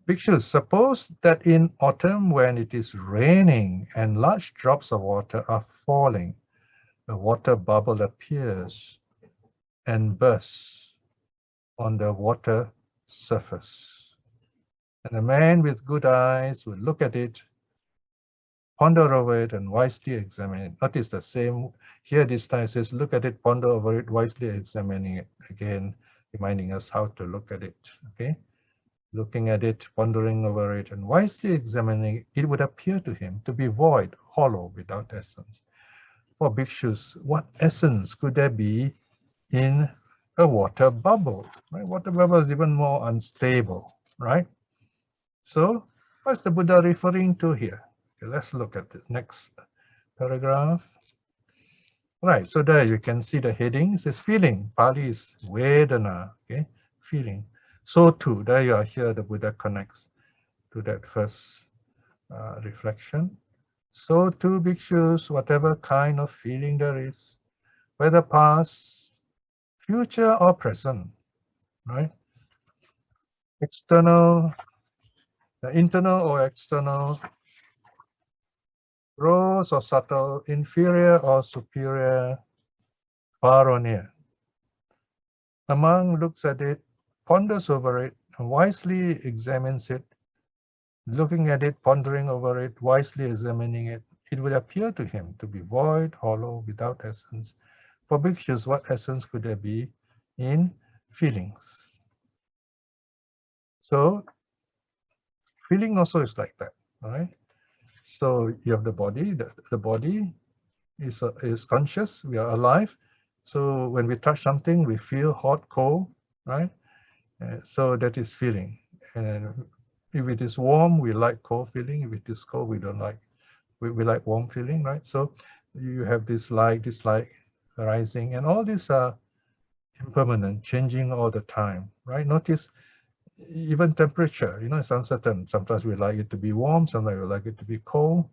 Bhikshus, suppose that in autumn when it is raining and large drops of water are falling, a water bubble appears and bursts on the water surface. And a man with good eyes would look at it, ponder over it, and wisely examine it. Notice the same here this time it says, look at it, ponder over it, wisely examining it. Again, reminding us how to look at it. Okay? Looking at it, pondering over it, and wisely examining it, it would appear to him to be void, hollow, without essence. For bhikshus, what essence could there be in a water bubble? Right? Water bubble is even more unstable, right? So, what's the Buddha referring to here? Okay, let's look at the next paragraph. Right, so there you can see the heading. It says feeling. Pali is Vedana, okay, feeling. So too, there you are here, the Buddha connects to that first reflection. So too, bhikshus, whatever kind of feeling there is, whether past, future, or present, right? External, internal or external, gross or subtle, inferior or superior, far or near. The monk looks at it, ponders over it, and wisely examines it. Looking at it, pondering over it, wisely examining it, it will appear to him to be void, hollow, without essence. For bhikshus, what essence could there be in feelings? So feeling also is like that, all right? So you have the body. The body is conscious. We are alive. So when we touch something, we feel hot, cold, right? So that is feeling. And if it is warm, we like cold feeling. If it is cold, we don't like. We like warm feeling, right? So you have this like, dislike arising, and all these are impermanent, changing all the time, right? Notice even temperature, it's uncertain. Sometimes we like it to be warm, sometimes we like it to be cold,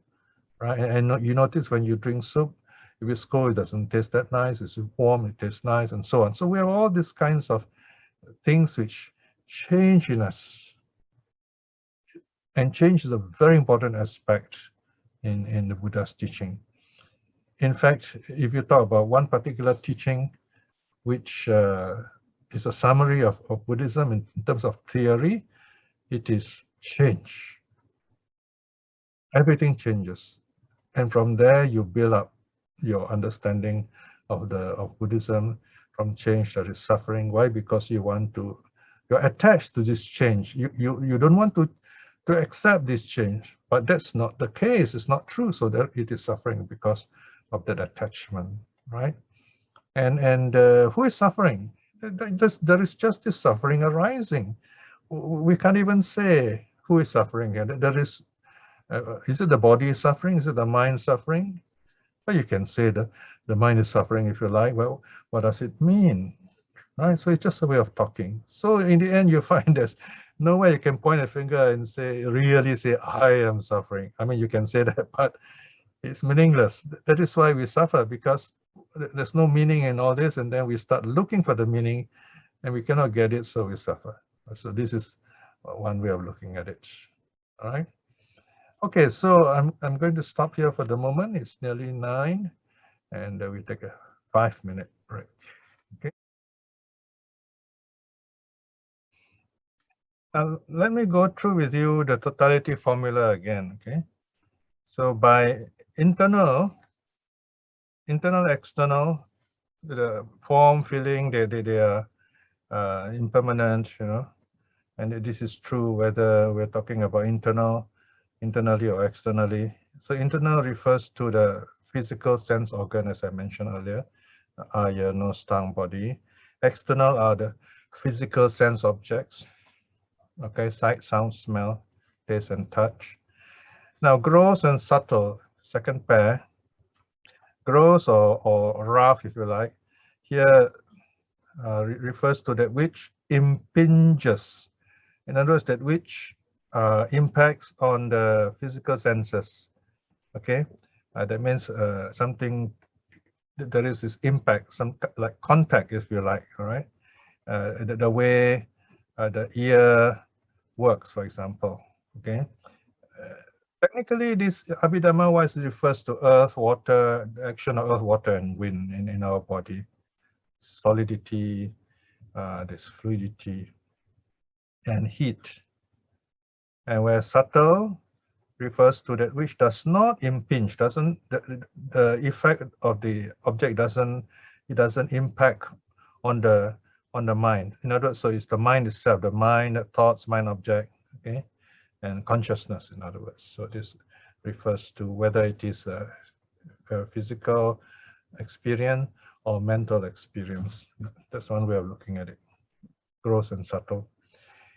right? And you notice when you drink soup, if it's cold, it doesn't taste that nice. If it's warm, it tastes nice, and so on. So we have all these kinds of things which change in us. And change is a very important aspect in the Buddha's teaching. In fact, if you talk about one particular teaching, which is a summary of Buddhism in terms of theory, it is change. Everything changes. And from there, you build up your understanding of Buddhism. From change, there is suffering. Why? Because you're attached to this change. You don't want to accept this change, but that's not the case. It's not true. So that it is suffering because of that attachment, right? And who is suffering? There is just this suffering arising. We can't even say who is suffering here. There is it the body suffering? Is it the mind suffering? Well, you can say that the mind is suffering if you like. Well, what does it mean? Right? So it's just a way of talking. So in the end, you find there's no way you can point a finger and really say, I am suffering. I mean, you can say that, but it's meaningless. That is why we suffer, because there's no meaning in all this, and then we start looking for the meaning, and we cannot get it, so we suffer. So this is one way of looking at it. All right. Okay, so I'm going to stop here for the moment. It's nearly 9, and we take a 5-minute break. Okay. Let me go through with you the totality formula again. Okay. So by internal, external, the form, feeling, they are impermanent, and this is true whether we're talking about internally or externally. So internal refers to the physical sense organ, as I mentioned earlier, eye, ear, nose, tongue, body. External are the physical sense objects, okay, sight, sound, smell, taste, and touch. Now, gross and subtle, second pair, gross or rough, if you like, here refers to that which impinges. In other words, that which impacts on the physical senses. Okay, that means something, there is this impact, some like contact, if you like. All right, the way the ear works, for example. Okay, technically, this Abhidhamma-wise refers to earth, water, the action of earth, water, and wind in our body. Solidity, there's fluidity, and heat. And where subtle refers to that which does not impinge, the effect of the object doesn't impact on the mind. In other words, so it's the mind itself, the mind, the thoughts, mind object, okay, and consciousness, in other words. So this refers to whether it is a physical experience or mental experience. That's one way of looking at it, gross and subtle.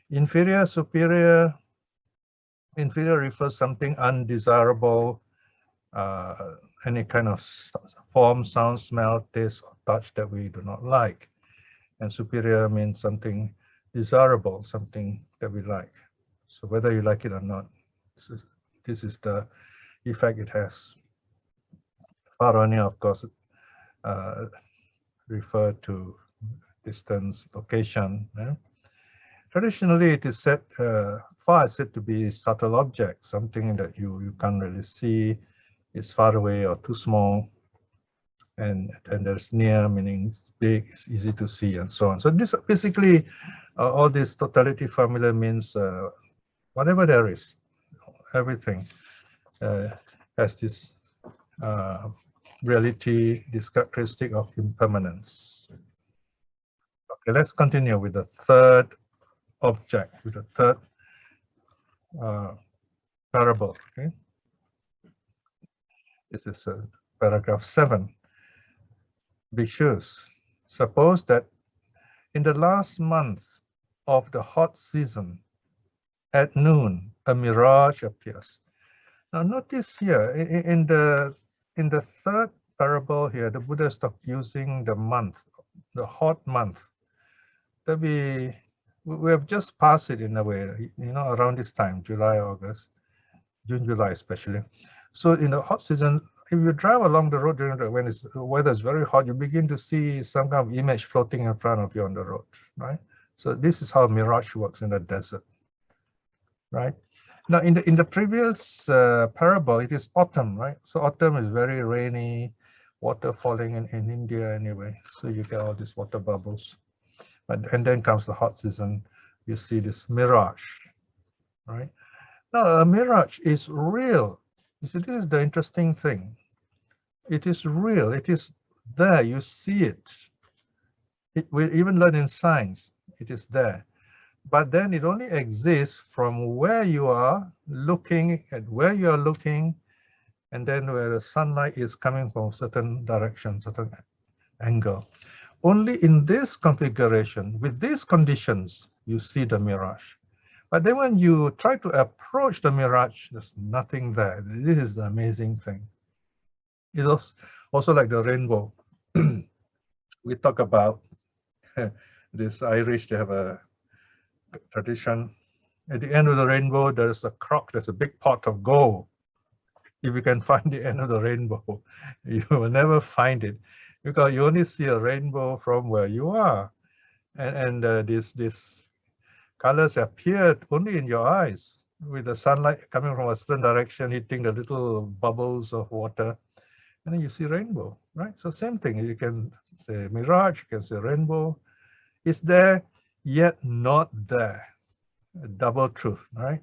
Inferior, superior. Inferior refers something undesirable, any kind of form, sound, smell, taste, or touch that we do not like. And superior means something desirable, something that we like. So whether you like it or not, this is the effect it has. Pharoni, of course, refer to distance, location. Traditionally, it is said, far is said to be subtle object, something that you can't really see, is far away or too small, and there's near, meaning it's big, it's easy to see, and so on. So this basically, all this totality formula means whatever there is, everything has this reality, this characteristic of impermanence. Okay, let's continue with the third object, with the third parable. Okay, this is paragraph 7. Bhikshus, suppose that in the last month of the hot season, at noon, a mirage appears. Now notice here, in the third parable here, the Buddha stopped using the month, the hot month. That we have just passed it in a way, around this time, July, August, June, July especially. So in the hot season, if you drive along the road when the weather is very hot, you begin to see some kind of image floating in front of you on the road, right? So this is how mirage works in the desert, right? Now in the previous parable, it is autumn, right? So autumn is very rainy, water falling in India anyway. So you get all these water bubbles. And then comes the hot season, you see this mirage, right? Now, a mirage is real. You see, this is the interesting thing. It is real. It is there. You see it. We even learn in science. It is there. But then it only exists from where you are looking, at where you are looking, and then where the sunlight is coming from a certain direction, certain angle. Only in this configuration, with these conditions, you see the mirage. But then when you try to approach the mirage, there's nothing there. This is the amazing thing. It's also like the rainbow. We talk about this Irish, they have a tradition. At the end of the rainbow, there's a crock, there's a big pot of gold. If you can find the end of the rainbow, you will never find it, because you only see a rainbow from where you are, and these colors appear only in your eyes, with the sunlight coming from a certain direction, hitting the little bubbles of water, and then you see rainbow, right? So same thing, you can say mirage, you can say rainbow. It's there, yet not there. A double truth, right?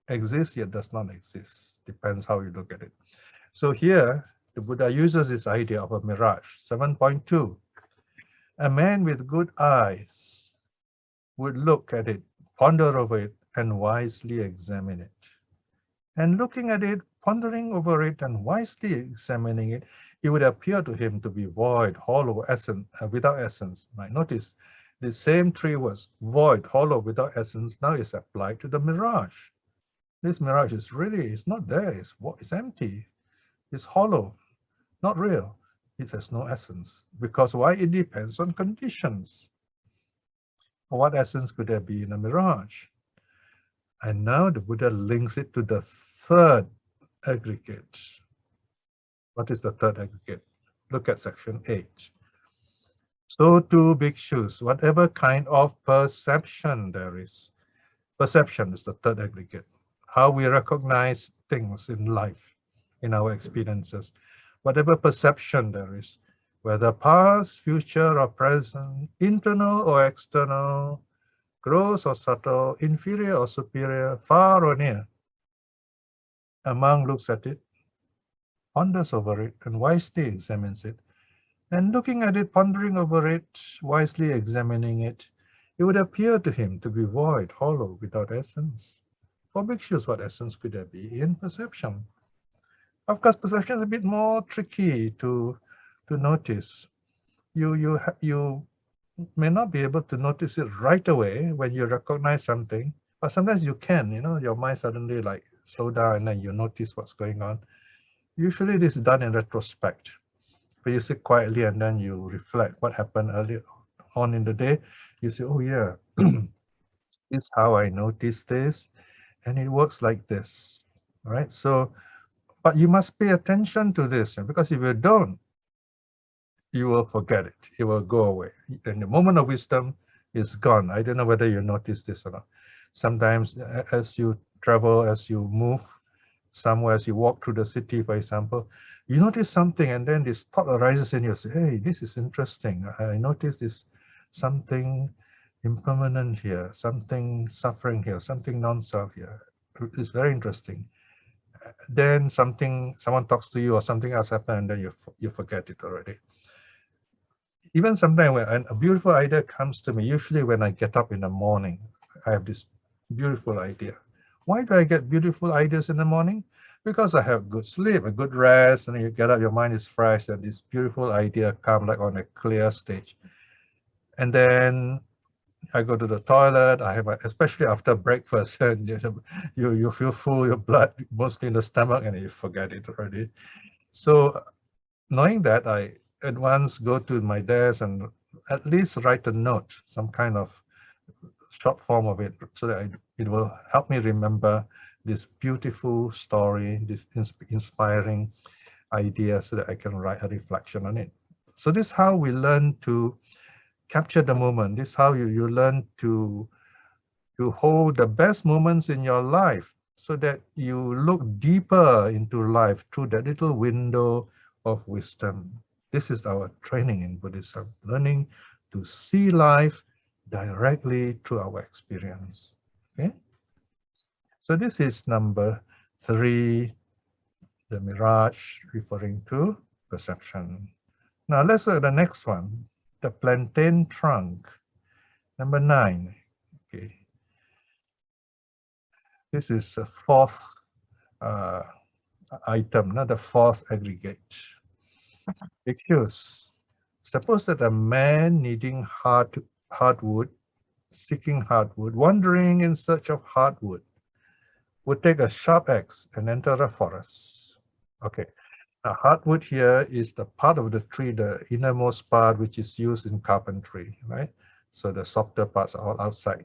Exists, yet does not exist. Depends how you look at it. So here, the Buddha uses this idea of a mirage. 7.2. A man with good eyes would look at it, ponder over it, and wisely examine it. And looking at it, pondering over it, and wisely examining it, it would appear to him to be void, hollow, essence, without essence. Right? Notice the same three words, void, hollow, without essence, now is applied to the mirage. This mirage is really, it's not there, it's empty, it's hollow, not real. It has no essence. Because why? It depends on conditions. What essence could there be in a mirage? And now the Buddha links it to the third aggregate. What is the third aggregate? Look at section 8. So too, bhikshus, whatever kind of perception there is. Perception is the third aggregate. How we recognize things in life, in our experiences. Whatever perception there is, whether past, future, or present, internal or external, gross or subtle, inferior or superior, far or near. A monk looks at it, ponders over it, and wisely examines it. And looking at it, pondering over it, wisely examining it, it would appear to him to be void, hollow, without essence. For bhikshus, what essence could there be in perception? Of course, perception is a bit more tricky to notice. You may not be able to notice it right away when you recognize something, but sometimes you can, your mind suddenly like slow down and then you notice what's going on. Usually this is done in retrospect. But you sit quietly and then you reflect what happened earlier on in the day. You say, oh yeah, this is how I noticed this, and it works like this, right? So But you must pay attention to this, because if you don't, you will forget it. It will go away. And the moment of wisdom is gone. I don't know whether you notice this or not. Sometimes as you travel, as you move somewhere, as you walk through the city, for example, you notice something and then this thought arises in you. Say, hey, this is interesting. I noticed this something impermanent here, something suffering here, something non-self here. It's very interesting. Then someone talks to you or something else happens and then you forget it already. Even sometimes when a beautiful idea comes to me, usually when I get up in the morning, I have this beautiful idea. Why do I get beautiful ideas in the morning? Because I have good sleep, a good rest, and you get up, your mind is fresh, and this beautiful idea comes like on a clear stage. And then I go to the toilet, I have, especially after breakfast, and you feel full, your blood mostly in the stomach, and you forget it already. So knowing that, I at once go to my desk and at least write a note, some kind of short form of it, so that it will help me remember this beautiful story, this inspiring idea, so that I can write a reflection on it. So this is how we learn to capture the moment. This is how you learn to hold the best moments in your life, so that you look deeper into life through that little window of wisdom. This is our training in Buddhism, learning to see life directly through our experience. Okay? So this is number 3, the mirage, referring to perception. Now let's look at the next one, the plantain trunk, number 9. Okay. This is the 4th item, not the 4th aggregate. Excuse. Suppose that a man needing hardwood, seeking hardwood, wandering in search of hardwood, would take a sharp axe and enter a forest. Okay, now hardwood here is the part of the tree, the innermost part, which is used in carpentry, right? So the softer parts are all outside.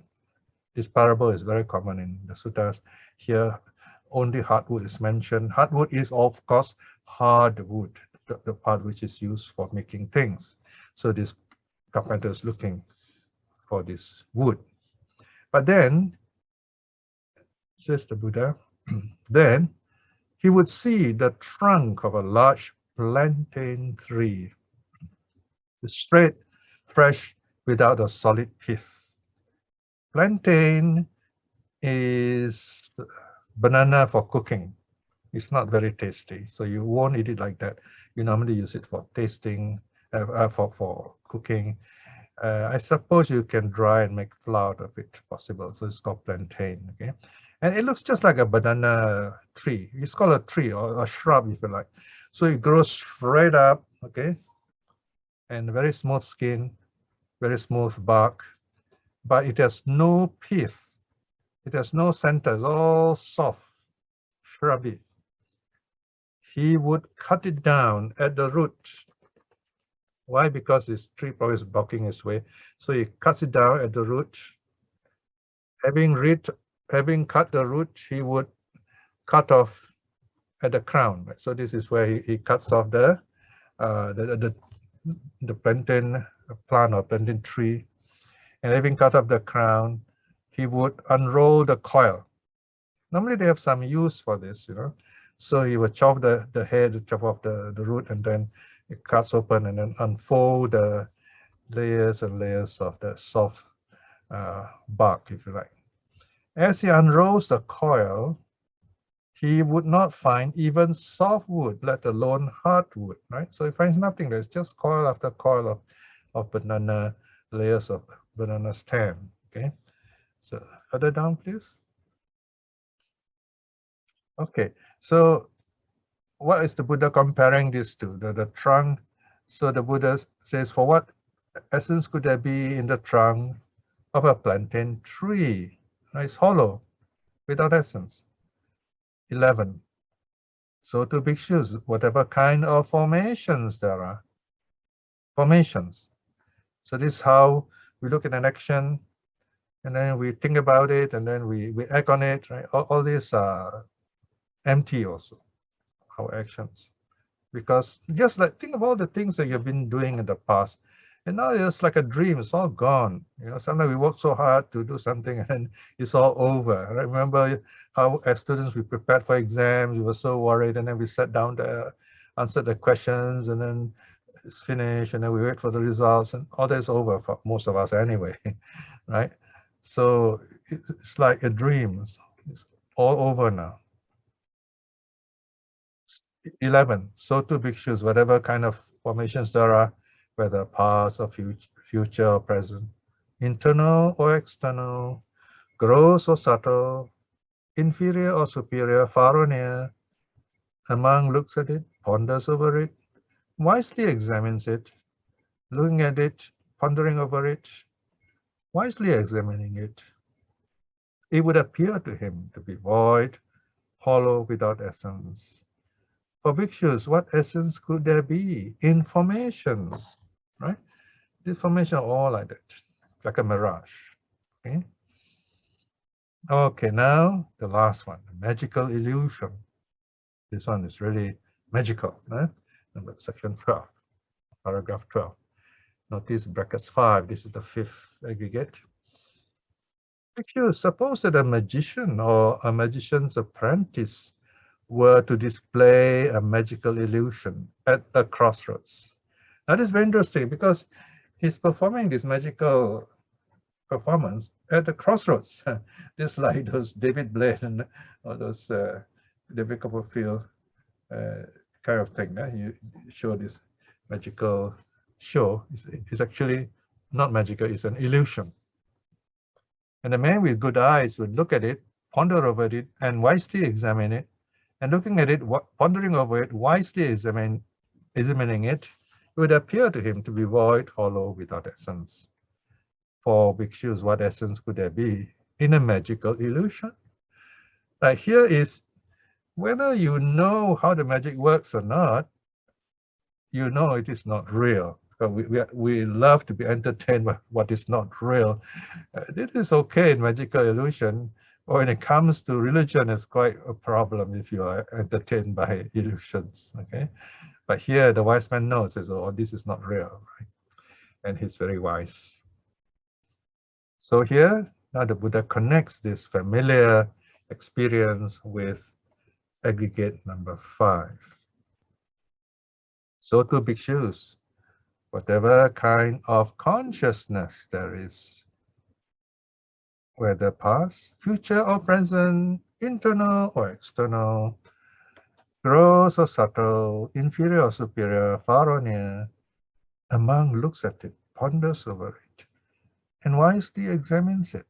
This parable is very common in the suttas. Here, only hardwood is mentioned. Hardwood is, of course, hardwood, the part which is used for making things. So this carpenter is looking for this wood. But then, says the Buddha, then he would see the trunk of a large plantain tree, straight, fresh, without a solid pith. Plantain is banana for cooking. It's not very tasty, so you won't eat it like that. You normally use it for tasting, for cooking. I suppose you can dry and make flour of it, possible. So it's called plantain. Okay, and it looks just like a banana tree. It's called a tree or a shrub, if you like. So it grows straight up. Okay, and very smooth skin, very smooth bark, but it has no pith. It has no center. It's all soft, shrubby. He would cut it down at the root. Why? Because this tree probably is blocking his way. So he cuts it down at the root. Having cut the root, he would cut off at the crown. So this is where he cuts off the plantain plant or plantain tree. And having cut off the crown, he would unroll the coil. Normally they have some use for this, you know. So he would chop the head, chop off the root, and then it cuts open and then unfold the layers and layers of the soft bark, if you like. As he unrolls the coil, he would not find even soft wood, let alone hardwood, right? So he finds nothing. There's just coil after coil of banana, layers of banana stem, okay? So further down, please. Okay, so what is the Buddha comparing this to? The trunk. So the Buddha says, for what essence could there be in the trunk of a plantain tree? It's hollow, without essence. 11. So to bhikshus, whatever kind of formations there are, formations. So this is how we look at an action, and then we think about it, and then we act on it, right? All these are empty also. our actions. Because just like think of all the things that you've been doing in the past, and now it's like a dream. It's all gone. Sometimes we work so hard to do something, and then it's all over. I remember how, as students, we prepared for exams. We were so worried, and then we sat down there, answered the questions, and then it's finished, and then we wait for the results, and all that's over for most of us anyway, right? So it's like a dream. It's all over now. 11. So too bhikshus, whatever kind of formations there are, whether past or future or present, internal or external, gross or subtle, inferior or superior, far or near, among looks at it, ponders over it, wisely examines it, looking at it, pondering over it, wisely examining it, it would appear to him to be void, hollow, without essence. For bhikshus, what essence could there be? Informations, right? These formations are all like that, like a mirage. Okay. Okay, now the last one, the magical illusion. This one is really magical. Right? Number section 12, paragraph 12. Notice brackets 5. This is the 5th aggregate. Bhikshus, suppose that a magician or a magician's apprentice were to display a magical illusion at a crossroads. Now, this is very interesting because he's performing this magical performance at the crossroads, just like those David Blaine and all those David Copperfield kind of thing. You show this magical show. It's actually not magical, it's an illusion. And the man with good eyes would look at it, ponder over it, and wisely examine it. And looking at it, pondering over it, wisely examining it, it would appear to him to be void, hollow, without essence. For bhikshus, what essence could there be in a magical illusion? Like here is, whether you know how the magic works or not, you know it is not real. We love to be entertained by what is not real. It is okay in magical illusion, but when it comes to religion, it's quite a problem if you are entertained by illusions. Okay, but here the wise man knows, says, "Oh, this is not real," right? And he's very wise. So here now the Buddha connects this familiar experience with aggregate number 5. So too bhikshus, whatever kind of consciousness there is, whether past, future or present, internal or external, gross or subtle, inferior or superior, far or near, among looks at it, ponders over it, and wisely examines it.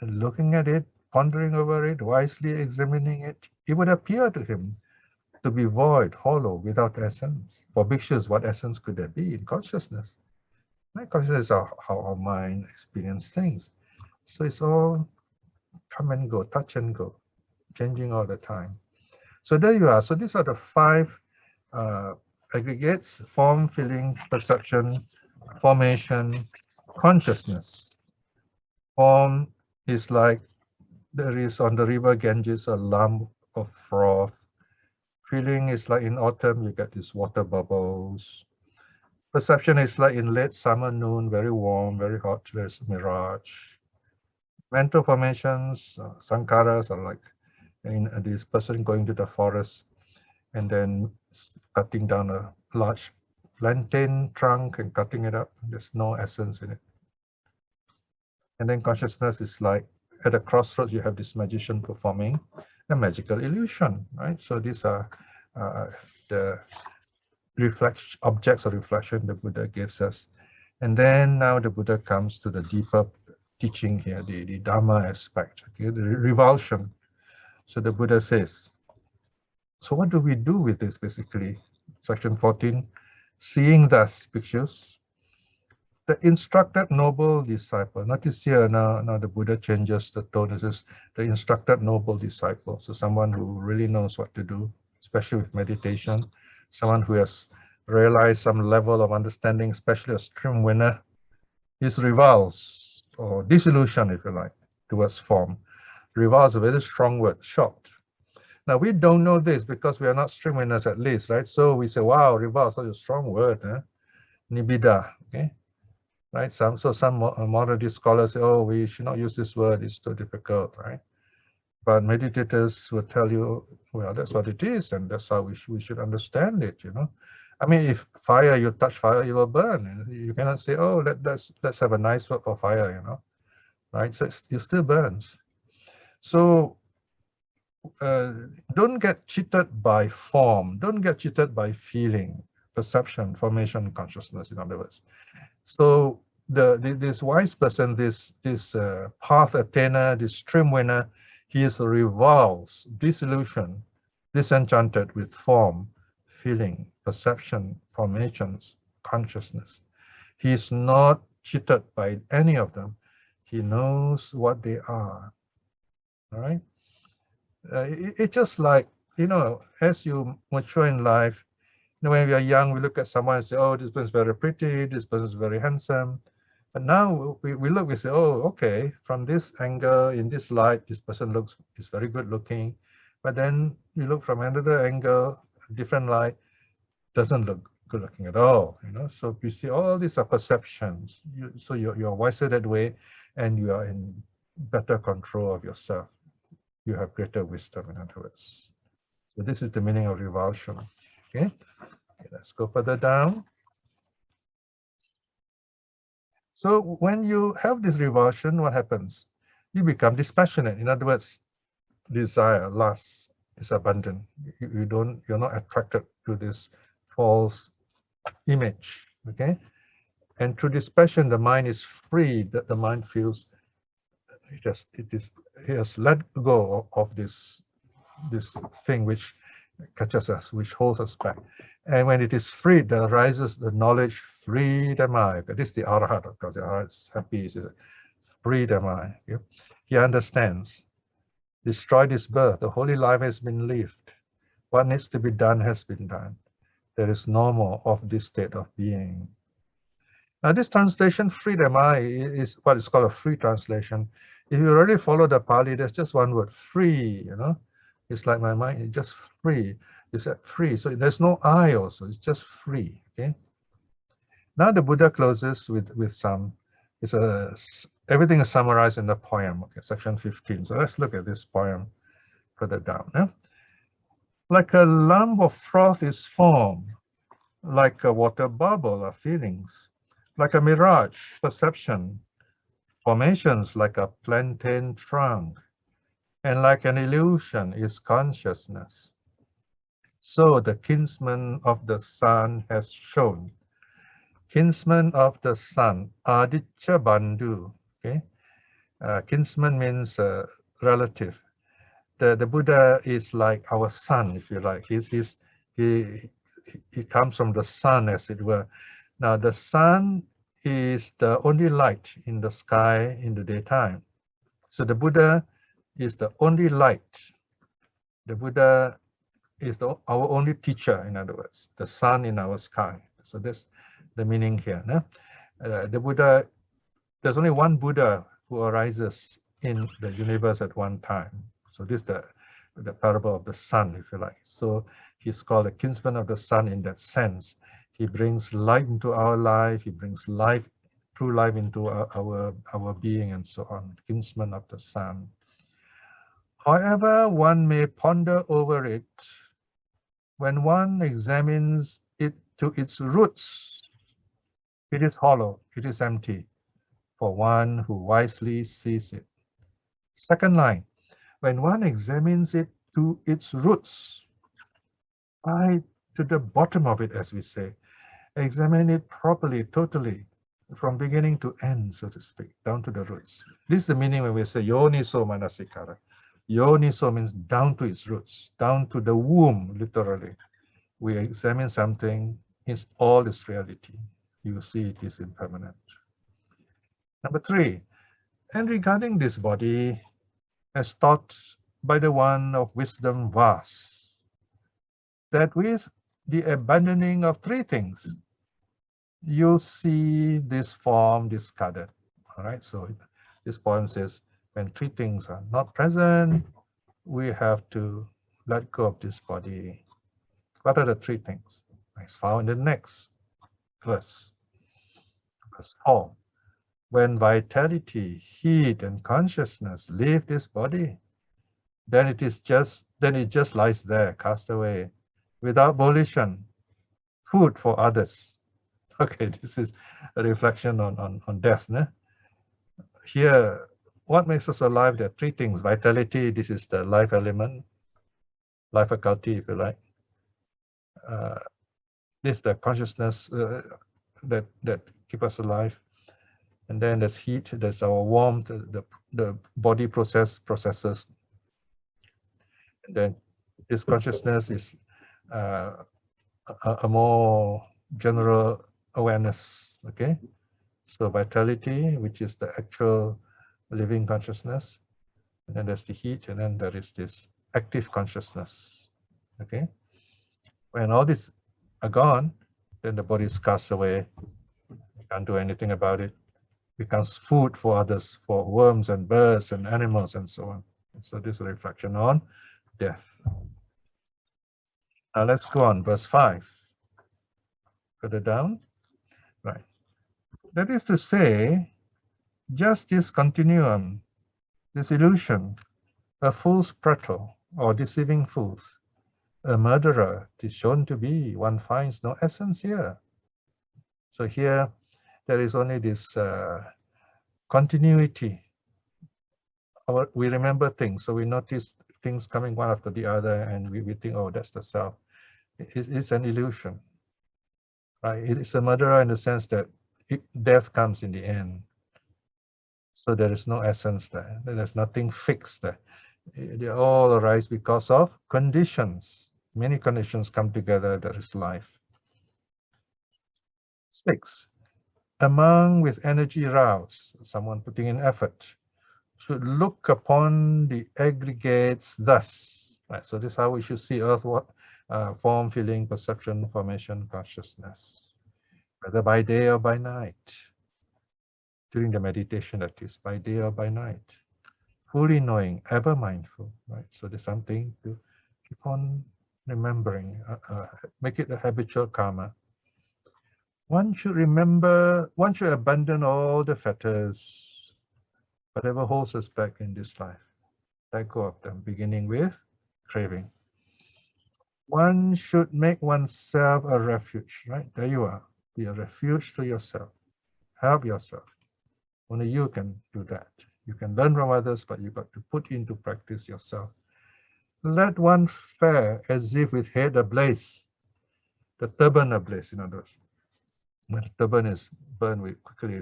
And looking at it, pondering over it, wisely examining it, it would appear to him to be void, hollow, without essence. For bhikshus, what essence could there be in consciousness? Consciousness is how our mind experiences things. So it's all come and go, touch and go, changing all the time. So there you are. So these are the 5 aggregates: form, feeling, perception, formation, consciousness. Form is like there is on the river Ganges a lump of froth. Feeling is like in autumn you get these water bubbles. Perception is like in late summer noon, very warm, very hot, there's a mirage. Mental formations, sankharas are like in this person going to the forest and then cutting down a large plantain trunk and cutting it up. There's no essence in it. And then consciousness is like at a crossroads, you have this magician performing a magical illusion, right? So these are the objects of reflection the Buddha gives us. And then now the Buddha comes to the deeper teaching here, the Dhamma aspect, okay, the revulsion. So the Buddha says, so what do we do with this basically? Section 14, seeing thus, bhikshus, the instructed noble disciple. Notice here now the Buddha changes the tone. It says the instructed noble disciple. So someone who really knows what to do, especially with meditation, someone who has realized some level of understanding, especially a stream winner, is revulsed or disillusion, if you like, towards form. Revulsed is a very strong word, shocked. Now, we don't know this because we are not stream winners at least, right? So we say, wow, revolt, such a strong word, nibbida, okay? Right, some modern scholars say, oh, we should not use this word, it's too difficult, right? But meditators will tell you, well, that's what it is, and that's how we should understand it, you know. I mean, if fire, you touch fire, you will burn. And you cannot say, oh, let's have a nice word for fire, you know, right? So it still burns. So don't get cheated by form. Don't get cheated by feeling, perception, formation, consciousness, in other words. So this wise person, this path attainer, this stream winner, he is revolves, disillusioned, disenchanted with form, feeling, perception, formations, consciousness. He is not cheated by any of them. He knows what they are. All right. It's just like, you know, as you mature in life, you know, when we are young, we look at someone and say, oh, this person is very pretty, this person is very handsome. But now we look, we say, oh, okay, from this angle, in this light, this person is very good looking. But then you look from another angle, different light, doesn't look good looking at all, you know. So you see, all these are perceptions. So you're wiser that way, and you are in better control of yourself. You have greater wisdom, in other words. So this is the meaning of revulsion. Okay, let's go further down. So when you have this revulsion, what happens? You become dispassionate. In other words, desire, lust is abundant. You're not attracted to this false image. Okay, and through dispassion, the mind is free. That the mind feels it has let go of this thing which catches us, which holds us back. And when it is freed, there arises the knowledge, freedom I. This is the Arahat, of course. The Arahat is happy, he says, freedom I. He understands. Destroy this birth. The holy life has been lived. What needs to be done has been done. There is no more of this state of being. Now, this translation, freedom I, is what is called a free translation. If you already follow the Pali, there's just one word, free, you know. It's like my mind, it's just free. It's free, so there's no I also, it's just free, okay? Now the Buddha closes with some, everything is summarized in the poem, okay, section 15. So let's look at this poem further down. Yeah? Like a lump of froth is formed, like a water bubble are feelings, like a mirage, perception, formations like a plantain trunk, and like an illusion is consciousness. So the kinsman of the sun has shown. Kinsman of the sun, Aditya Bandhu. Okay, kinsman means relative. The Buddha is like our sun, if you like. He comes from the sun, as it were. Now the sun is the only light in the sky in the daytime. So the Buddha is the only light. The Buddha is our only teacher, in other words, the sun in our sky. So that's the meaning here. No? The Buddha, there's only one Buddha who arises in the universe at one time. So this is the parable of the sun, if you like. So he's called a kinsman of the sun in that sense. He brings light into our life. He brings life, true life into our being, and so on. Kinsman of the sun. However, one may ponder over it. When one examines it to its roots, it is hollow, it is empty, for one who wisely sees it. Second line, when one examines it to its roots, right to the bottom of it, as we say, examine it properly, totally, from beginning to end, so to speak, down to the roots. This is the meaning when we say yoniso manasikara. Yoniso means down to its roots, down to the womb, literally. We examine something, it's all its reality. You see it is impermanent. Number 3, and regarding this body, as taught by the one of wisdom vast, that with the abandoning of 3 things, you see this form discarded. All right, so this poem says, when 3 things are not present, we have to let go of this body. What are the three things? It's found in the next verse, verse 4. When vitality, heat, and consciousness leave this body, then it just lies there, cast away, without volition, food for others. Okay, this is a reflection on death. Ne? Here, what makes us alive? There are three things. Vitality, this is the life element, life faculty, if you like. This is the consciousness that keep us alive. And then there's heat, there's our warmth, the body processes. And then this consciousness is a more general awareness, okay? So vitality, which is the actual living consciousness. And then there's the heat, and then there is this active consciousness, okay? When all these are gone, then the body is cast away. You can't do anything about it. Becomes food for others, for worms and birds and animals and so on. And so this is a reflection on death. Now let's go on, verse 5. Further down. Right. That is to say, just this continuum, this illusion, a fool's prattle or deceiving fools, a murderer is shown to be, one finds no essence here. So here, there is only this continuity. We remember things, so we notice things coming one after the other, and we think, oh, that's the self. It's an illusion, right? It's a murderer in the sense that death comes in the end. So there is no essence there. There's nothing fixed there. They all arise because of conditions. Many conditions come together, there is life. 6. Among with energy roused, someone putting in effort, should look upon the aggregates thus. Right, so this is how we should see earth, form, feeling, perception, formation, consciousness, whether by day or by night. During the meditation, that is, by day or by night. Fully knowing, ever mindful, right? So there's something to keep on remembering, make it a habitual karma. One should remember, one should abandon all the fetters, whatever holds us back in this life. Let go of them, beginning with craving. One should make oneself a refuge, right? There you are. Be a refuge to yourself. Help yourself. Only you can do that. You can learn from others, but you've got to put into practice yourself. Let one fare as if with head ablaze, the turban ablaze, in other words. When the turban is burned, we quickly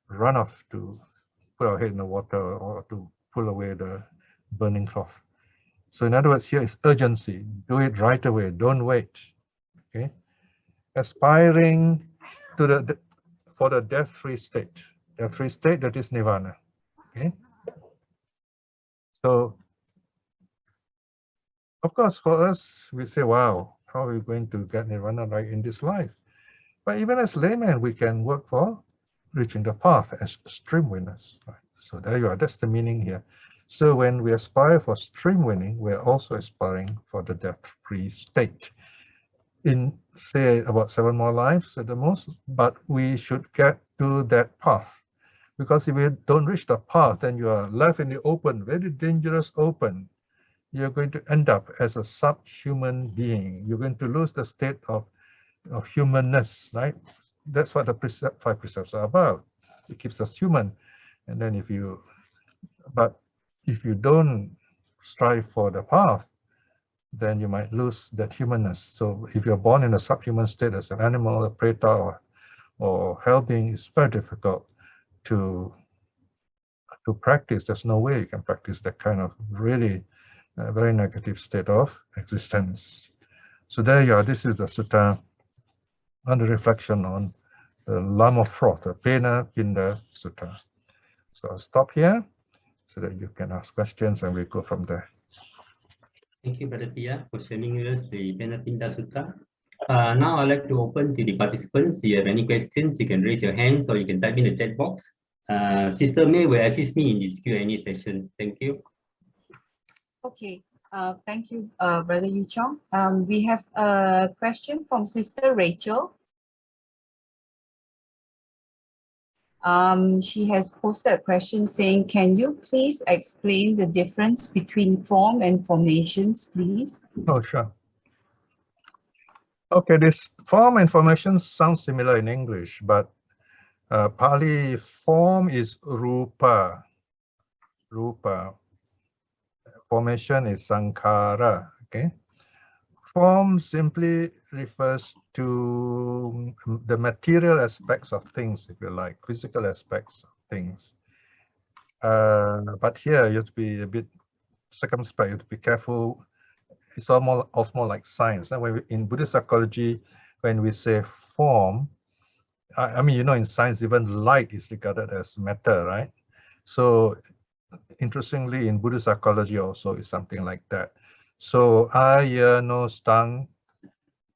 run off to put our head in the water or to pull away the burning cloth. So in other words, here is urgency. Do it right away. Don't wait. Okay. Aspiring to for the death-free state. Death-free state, that is nirvana. Okay. So, of course, for us, we say, wow, how are we going to get nirvana right in this life? But even as laymen, we can work for reaching the path as stream winners. Right? So there you are. That's the meaning here. So when we aspire for stream winning, we're also aspiring for the death-free state. In, say, about 7 more lives at the most, but we should get to that path. Because if you don't reach the path, then you are left in the open, very dangerous open. You're going to end up as a subhuman being. You're going to lose the state of humanness, right? That's what the 5 precepts are about. It keeps us human. And then if you don't strive for the path, then you might lose that humanness. So if you're born in a subhuman state as an animal, a preta, or hell being, it's very difficult to practice. There's no way you can practice that kind of really very negative state of existence. So there you are. This is the sutta under reflection on the Lama Froth, the Phenapinda Sutta. So I'll stop here so that you can ask questions and we'll go from there. Thank you, Brother Piya, for sharing with us the Phenapinda Sutta. Now I'd like to open to the participants. If you have any questions, you can raise your hands or you can type in the chat box. Sister May will assist me in this Q&A session. Thank you. Okay. Thank you, Brother Yu Chong. We have a question from Sister Rachel. She has posted a question saying, can you please explain the difference between form and formations, please? Oh, sure. Okay, this form and formation sounds similar in English, but Pali form is rupa. Rupa. Formation is sankhara. Okay. Form simply refers to the material aspects of things, if you like, physical aspects of things. But here you have to be a bit circumspect, you have to be careful. It's almost more like science. And when in Buddhist psychology, when we say form, I mean, you know, in science, even light is regarded as matter, right? So interestingly, in Buddhist psychology also is something like that. So eye, ear, nose, tongue,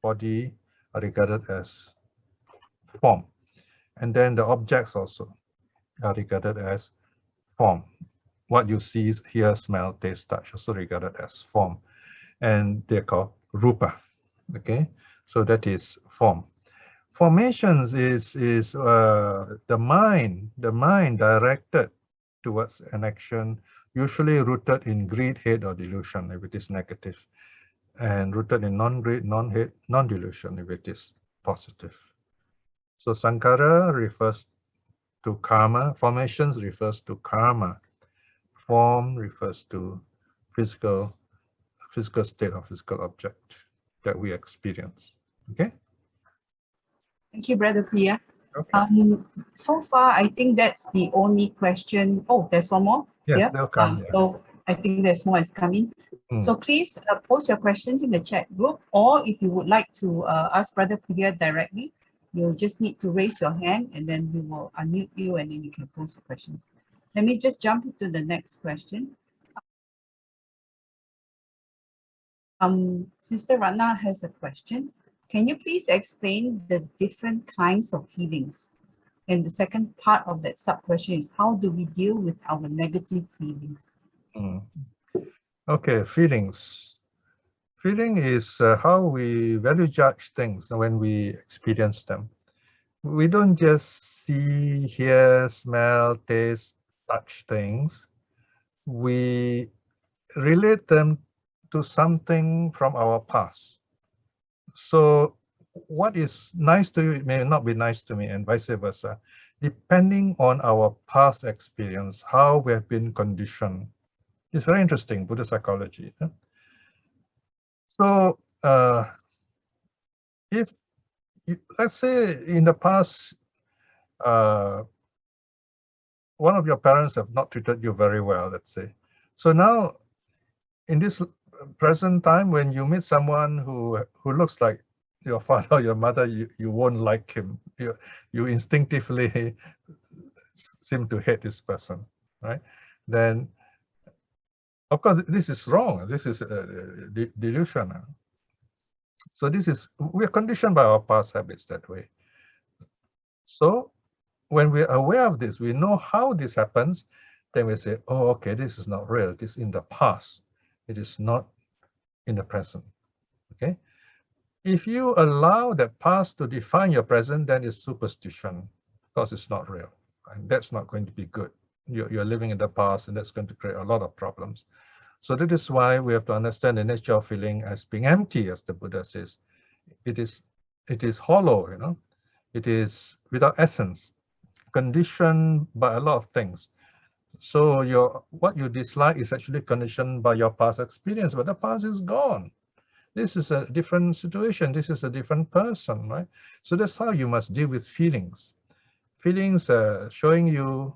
body are regarded as form. And then the objects also are regarded as form. What you see, hear, smell, taste, touch also regarded as form. And they're called rupa. Okay, so that is form. Formations is the mind directed towards an action, usually rooted in greed, hate, or delusion if it is negative, and rooted in non-greed, non-hate, non-delusion if it is positive. So sankhara refers to karma, formations refers to karma, form refers to physical state or physical object that we experience. Okay. Thank you, Brother Piya. Okay. So far, I think that's the only question. Oh, there's one more. Yes, yeah. they'll come. Yeah. So I think there's more is coming. So please post your questions in the chat group, or if you would like to ask Brother Piya directly, you'll just need to raise your hand and then we will unmute you and then you can post your questions. Let me just jump into the next question. Sister Rana has a question. Can you please explain the different kinds of feelings? And the second part of that sub-question is, how do we deal with our negative feelings? Okay, feelings. Feeling is how we value judge things when we experience them. We don't just see, hear, smell, taste, touch things. We relate them to something from our past. So what is nice to you may not be nice to me, and vice versa, depending on our past experience, how we have been conditioned. It's very interesting, Buddhist psychology. So if let's say in the past, one of your parents have not treated you very well, let's say. So now in this present time, when you meet someone who looks like your father or your mother, you won't like him. You instinctively seem to hate this person, right? Then, of course, this is wrong. This is delusional. So we're conditioned by our past habits that way. So when we're aware of this, we know how this happens, then we say, oh, okay, this is not real. This is in the past. It is not in the present. Okay. If you allow that past to define your present, then it's superstition, because it's not real. And that's not going to be good. You're living in the past, and that's going to create a lot of problems. So that is why we have to understand the nature of feeling as being empty, as the Buddha says. It is hollow, you know. It is without essence, conditioned by a lot of things. So what you dislike is actually conditioned by your past experience, but the past is gone. This is a different situation. This is a different person, right? So that's how you must deal with feelings. Feelings showing you,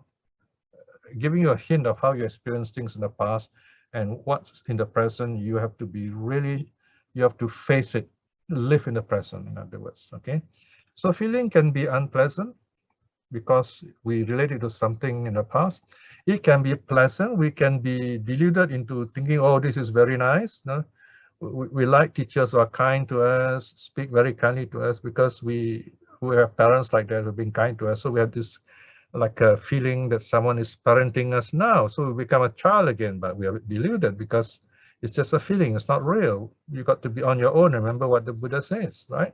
giving you a hint of how you experienced things in the past, and what's in the present. You have to be really, you have to face it, live in the present, in other words, okay? So feeling can be unpleasant because we relate it to something in the past. It can be pleasant. We can be deluded into thinking, oh, this is very nice. No? We like teachers who are kind to us, speak very kindly to us, because we have parents like that who have been kind to us. So we have this like a feeling that someone is parenting us now. So we become a child again, but we are deluded because It's just a feeling. It's not real. You got to be on your own. Remember what the Buddha says, right?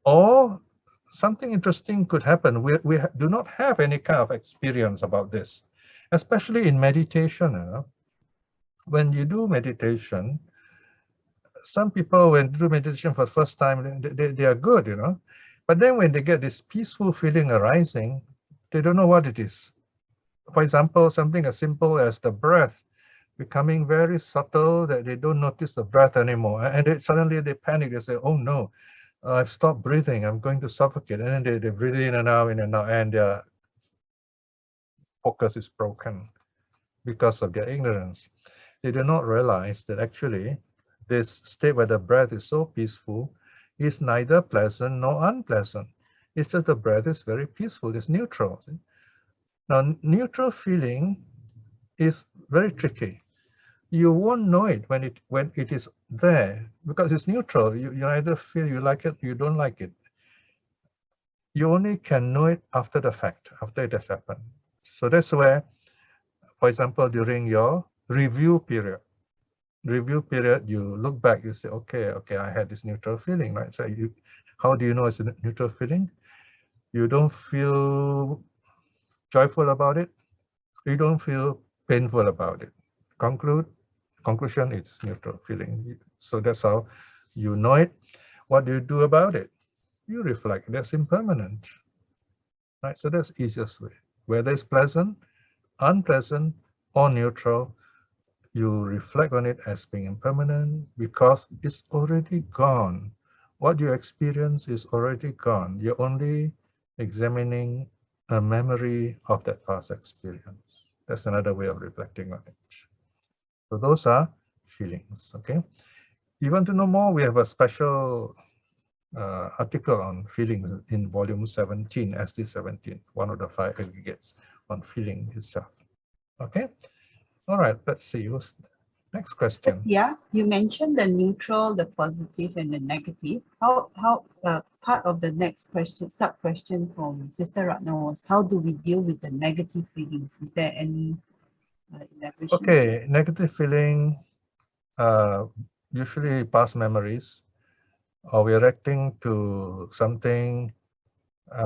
Or something interesting could happen. We do not have any kind of experience about this, especially in meditation. When you do meditation, some people, when they do meditation for the first time, they are good, but then when they get this peaceful feeling arising, they don't know what it is. For example, something as simple as the breath becoming very subtle, that they don't notice the breath anymore, and suddenly they panic. They say, oh no, I've stopped breathing, I'm going to suffocate. And then they breathe in and out, and their focus is broken because of their ignorance. They do not realize that actually this state where the breath is so peaceful is neither pleasant nor unpleasant. It's just the breath is very peaceful, it's neutral. See? Now, neutral feeling is very tricky. You won't know it when it is there, because it's neutral. You either feel you like it, you don't like it. You only can know it after the fact, after it has happened. So that's where, for example, during your review period, you look back, you say, okay, I had this neutral feeling, right? So how do you know it's a neutral feeling? You don't feel joyful about it. You don't feel painful about it. Conclusion, it's neutral feeling. So that's how you know it. What do you do about it? You reflect. That's impermanent, right? So that's the easiest way. Whether it's pleasant, unpleasant, or neutral, you reflect on it as being impermanent because it's already gone. What you experience is already gone. You're only examining a memory of that past experience. That's another way of reflecting on it. So those are feelings, okay? You want to know more? We have a special article on feelings in volume 17, ST17, one of the 5 aggregates on feeling itself. Okay? All right, let's see. Next question. Yeah, you mentioned the neutral, the positive, and the negative. How part of the next question, sub-question from Sister Ratna was, how do we deal with the negative feelings? Is there any elaboration? Okay, negative feeling, usually past memories, or we're reacting to something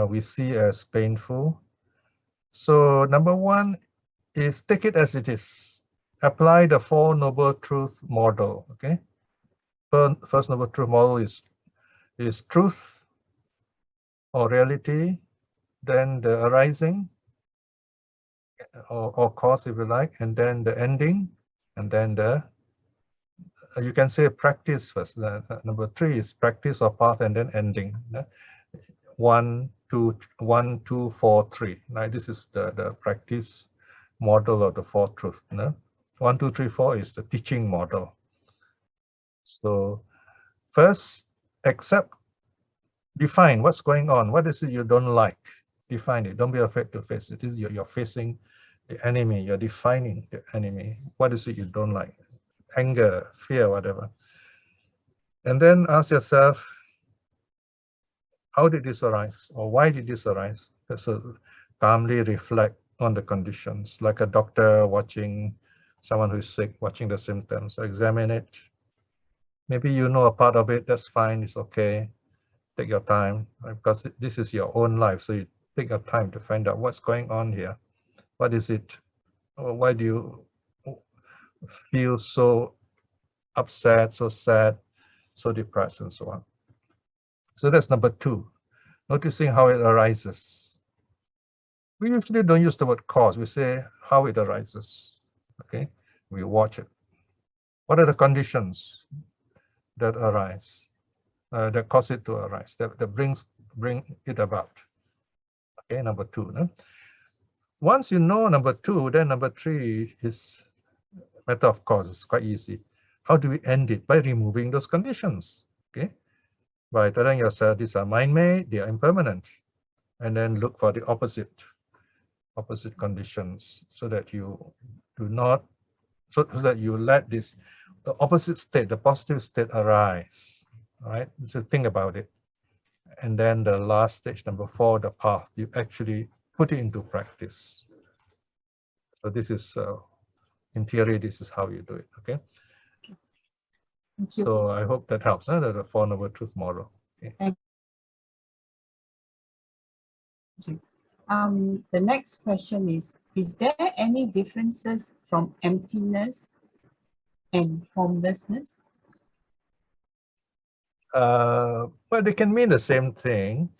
we see as painful. So number one is take it as it is. Apply the 4 Noble Truth model, okay? First Noble Truth model is truth or reality, then the arising or cause, if you like, and then the ending, and then the, you can say practice first. Number 3 is practice or path, and then ending. 1, 2, 1, 2, 4, 3. Right? This is the practice model of the 4 truths. 1, 2, 3, 4 is the teaching model. So first, accept, define what's going on. What is it you don't like? Define it. Don't be afraid to face it. You're facing the enemy. You're defining the enemy. What is it you don't like? Anger, fear, whatever. And then ask yourself, how did this arise? Or why did this arise? So calmly reflect on the conditions, like a doctor watching someone who's sick, watching the symptoms. So examine it. Maybe you know a part of it, that's fine, it's okay. Take your time, right? Because this is your own life. So you take your time to find out what's going on here. What is it? Or why do you feel so upset, so sad, so depressed, and so on? So that's number 2, noticing how it arises. We usually don't use the word cause. We say how it arises. Okay, we watch it. What are the conditions that arise, that cause it to arise, that bring it about? Okay, number 2. No? Once you know number 2, then number 3 is a matter of cause. It's quite easy. How do we end it? By removing those conditions. Okay, by telling yourself these are mind-made, they are impermanent, and then look for the opposite conditions, so that you do not, so that you let the opposite state, the positive state, arise. All right, so think about it. And then the last stage, number 4, the path, you actually put it into practice. So this is, in theory, this is how you do it, okay? Thank you. So I hope that helps, the Four Noble Truth model. Okay. Thank you. The next question is there any differences from emptiness and formlessness? Well, they can mean the same thing,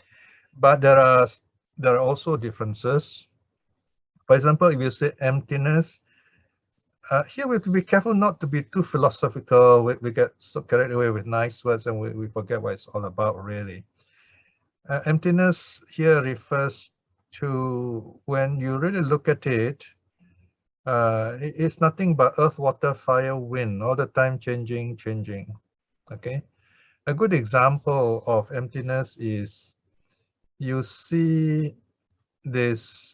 but there are also differences. For example, if you say emptiness, here we have to be careful not to be too philosophical. We get so carried away with nice words and we forget what it's all about, really. Emptiness here refers to when you really look at it, it's nothing but earth, water, fire, wind, all the time changing. Okay. A good example of emptiness is you see this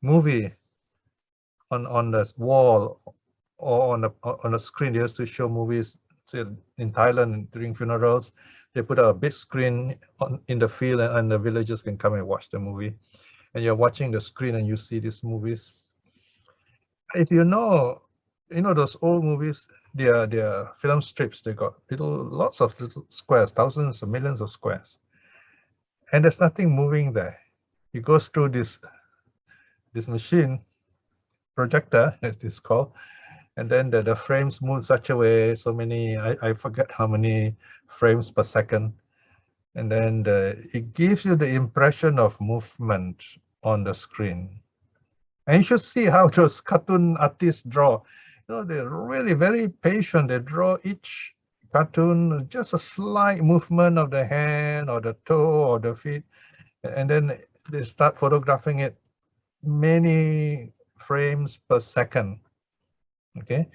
movie on the wall or on a screen. They used to show movies in Thailand during funerals. They put a big screen in the field and the villagers can come and watch the movie. And you're watching the screen and you see these movies. If you know those old movies, they are film strips. They got lots of little squares, thousands or millions of squares. And there's nothing moving there. It goes through this machine, projector, as it's called, and then the frames move such a way, so many, I forget how many frames per second. And then it gives you the impression of movement on the screen. And you should see how those cartoon artists draw. They're really very patient. They draw each cartoon, just a slight movement of the hand or the toe or the feet. And then they start photographing it many frames per second. Okay.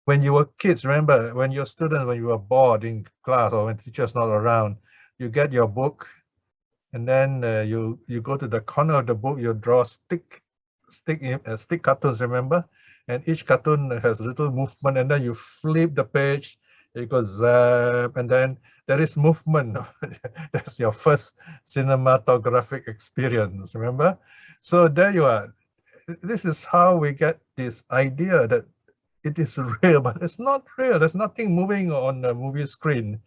When you were kids, remember, when you're students, when you were bored in class or when teacher's not around, you get your book and then you go to the corner of the book, you draw stick cartoons, remember? And each cartoon has little movement, and then you flip the page, it goes zap, and then there is movement. That's your first cinematographic experience, remember? So there you are. This is how we get this idea that it is real, but it's not real. There's nothing moving on the movie screen.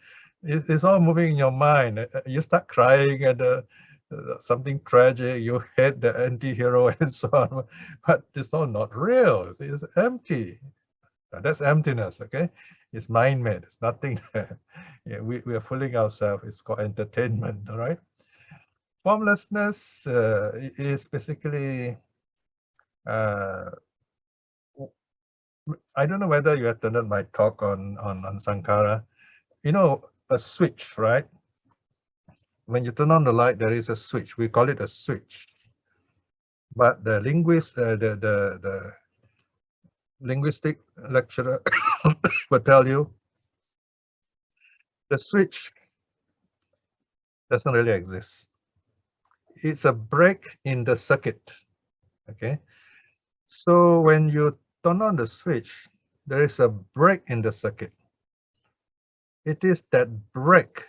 It's all moving in your mind. You start crying at something tragic, you hate the anti-hero and so on, but it's all not real. It's empty. That's emptiness, okay? It's mind-made. It's nothing there. Yeah, we are fooling ourselves. It's called entertainment, all right? Formlessness is basically, I don't know whether you attended my talk on Sankara. A switch, right? When you turn on the light, there is a switch. We call it a switch. But the linguist, the linguistic lecturer will tell you the switch doesn't really exist. It's a break in the circuit. Okay. So when you turn on the switch, there is a break in the circuit. It is that break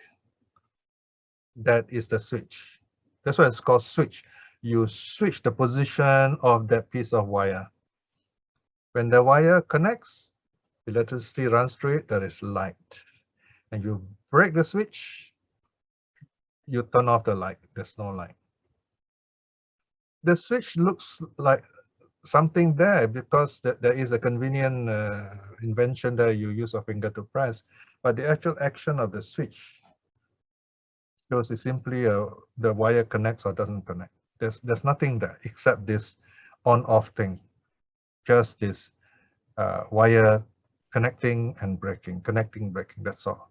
that is the switch. That's why it's called switch. You switch the position of that piece of wire. When the wire connects, electricity runs through it, there is light. And you break the switch, you turn off the light, there's no light. The switch looks like something there because there is a convenient invention that you use a finger to press, but the actual action of the switch shows is simply the wire connects or doesn't connect. There's nothing there except this on-off thing, just this wire connecting and breaking, connecting, breaking, that's all.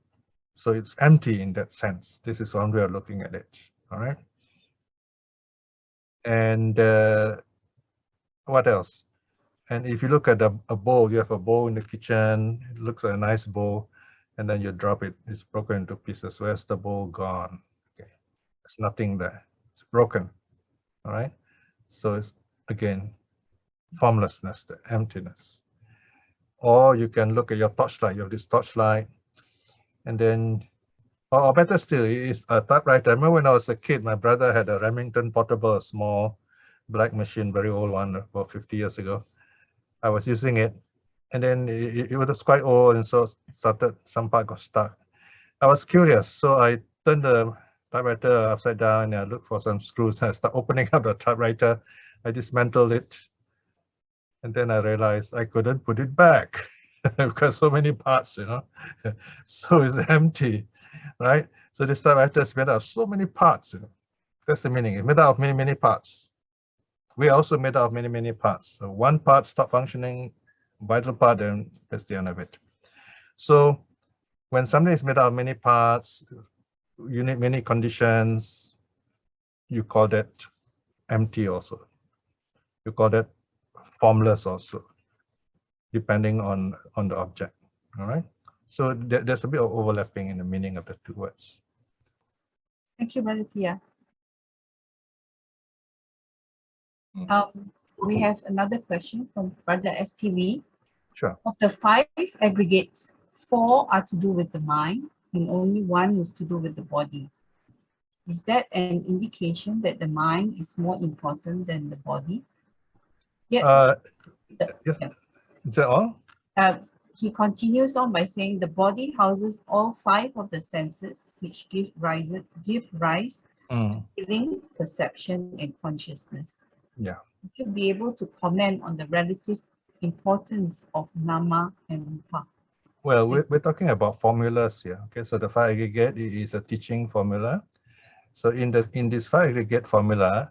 So it's empty in that sense. This is one way of looking at it, all right? And what else? And if you look at a bowl, you have a bowl in the kitchen, it looks like a nice bowl, and then you drop it, it's broken into pieces. Where's the bowl gone? Okay, there's nothing there, it's broken, all right? So it's, again, formlessness, the emptiness. Or you can look at your torchlight, you have this torchlight, and then, or better still, it's a typewriter. I remember when I was a kid, my brother had a Remington Portable, a small black machine, very old one, about 50 years ago. I was using it, and then it was quite old, and so some part got stuck. I was curious, so I turned the typewriter upside down and I looked for some screws, and I started opening up the typewriter. I dismantled it, and then I realized I couldn't put it back because so many parts, so it's empty, right? So this typewriter is made out of so many parts, That's the meaning. It's made out of many, many parts. We are also made out of many, many parts. So one part stops functioning, vital part, then that's the end of it. So when something is made out of many parts, you need many conditions, you call that empty also. You call that formless also, depending on the object, all right? So there's a bit of overlapping in the meaning of the two words. Thank you, Brother Piya. We have another question from Brother STV. Sure. Of the 5 aggregates, 4 are to do with the mind and only 1 is to do with the body. Is that an indication that the mind is more important than the body? Yeah. Yes. Is that all? He continues on by saying the body houses all 5 of the senses which give rise to feeling, perception, and consciousness. Yeah. Would you be able to comment on the relative importance of nama and rupa? Well, we're talking about formulas here. Okay, so the 5 aggregate is a teaching formula. So in this 5 aggregate formula,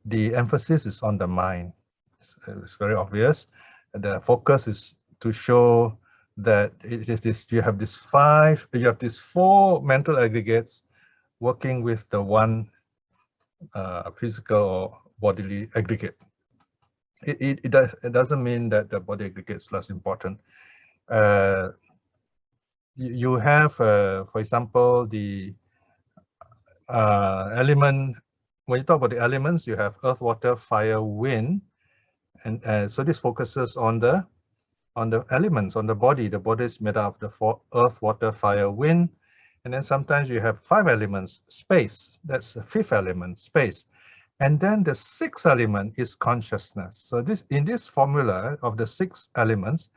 the emphasis is on the mind. It's very obvious. The focus is to show that it is this. You have these 4 mental aggregates working with the one physical or bodily aggregate. It doesn't mean that the body aggregate is less important. You have, for example, the element. When you talk about the elements, you have earth, water, fire, wind, and so this focuses on the elements, on the body. The body is made up of the earth, water, fire, wind, and then sometimes you have 5 elements, space. That's the 5th element, space. And then the 6th element is consciousness. So in this formula of the 6 elements,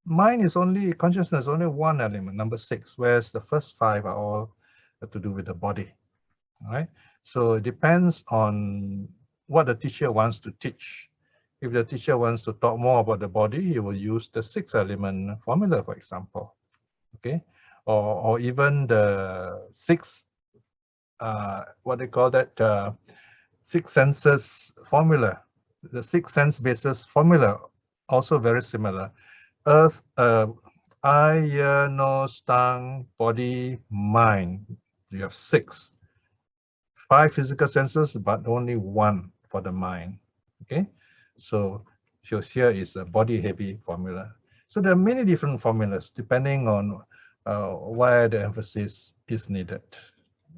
consciousness is only 1 element, number 6, whereas the first 5 are all to do with the body. All right. So it depends on what the teacher wants to teach. If the teacher wants to talk more about the body, he will use the 6 element formula, for example. Okay. Or even the 6, what they call that, 6 senses formula, the 6 sense basis formula, also very similar. Earth, eye, ear, nose, tongue, body, mind. You have 6. 5 physical senses, but only 1 for the mind. Okay, so here is a body heavy formula. So there are many different formulas depending on where the emphasis is needed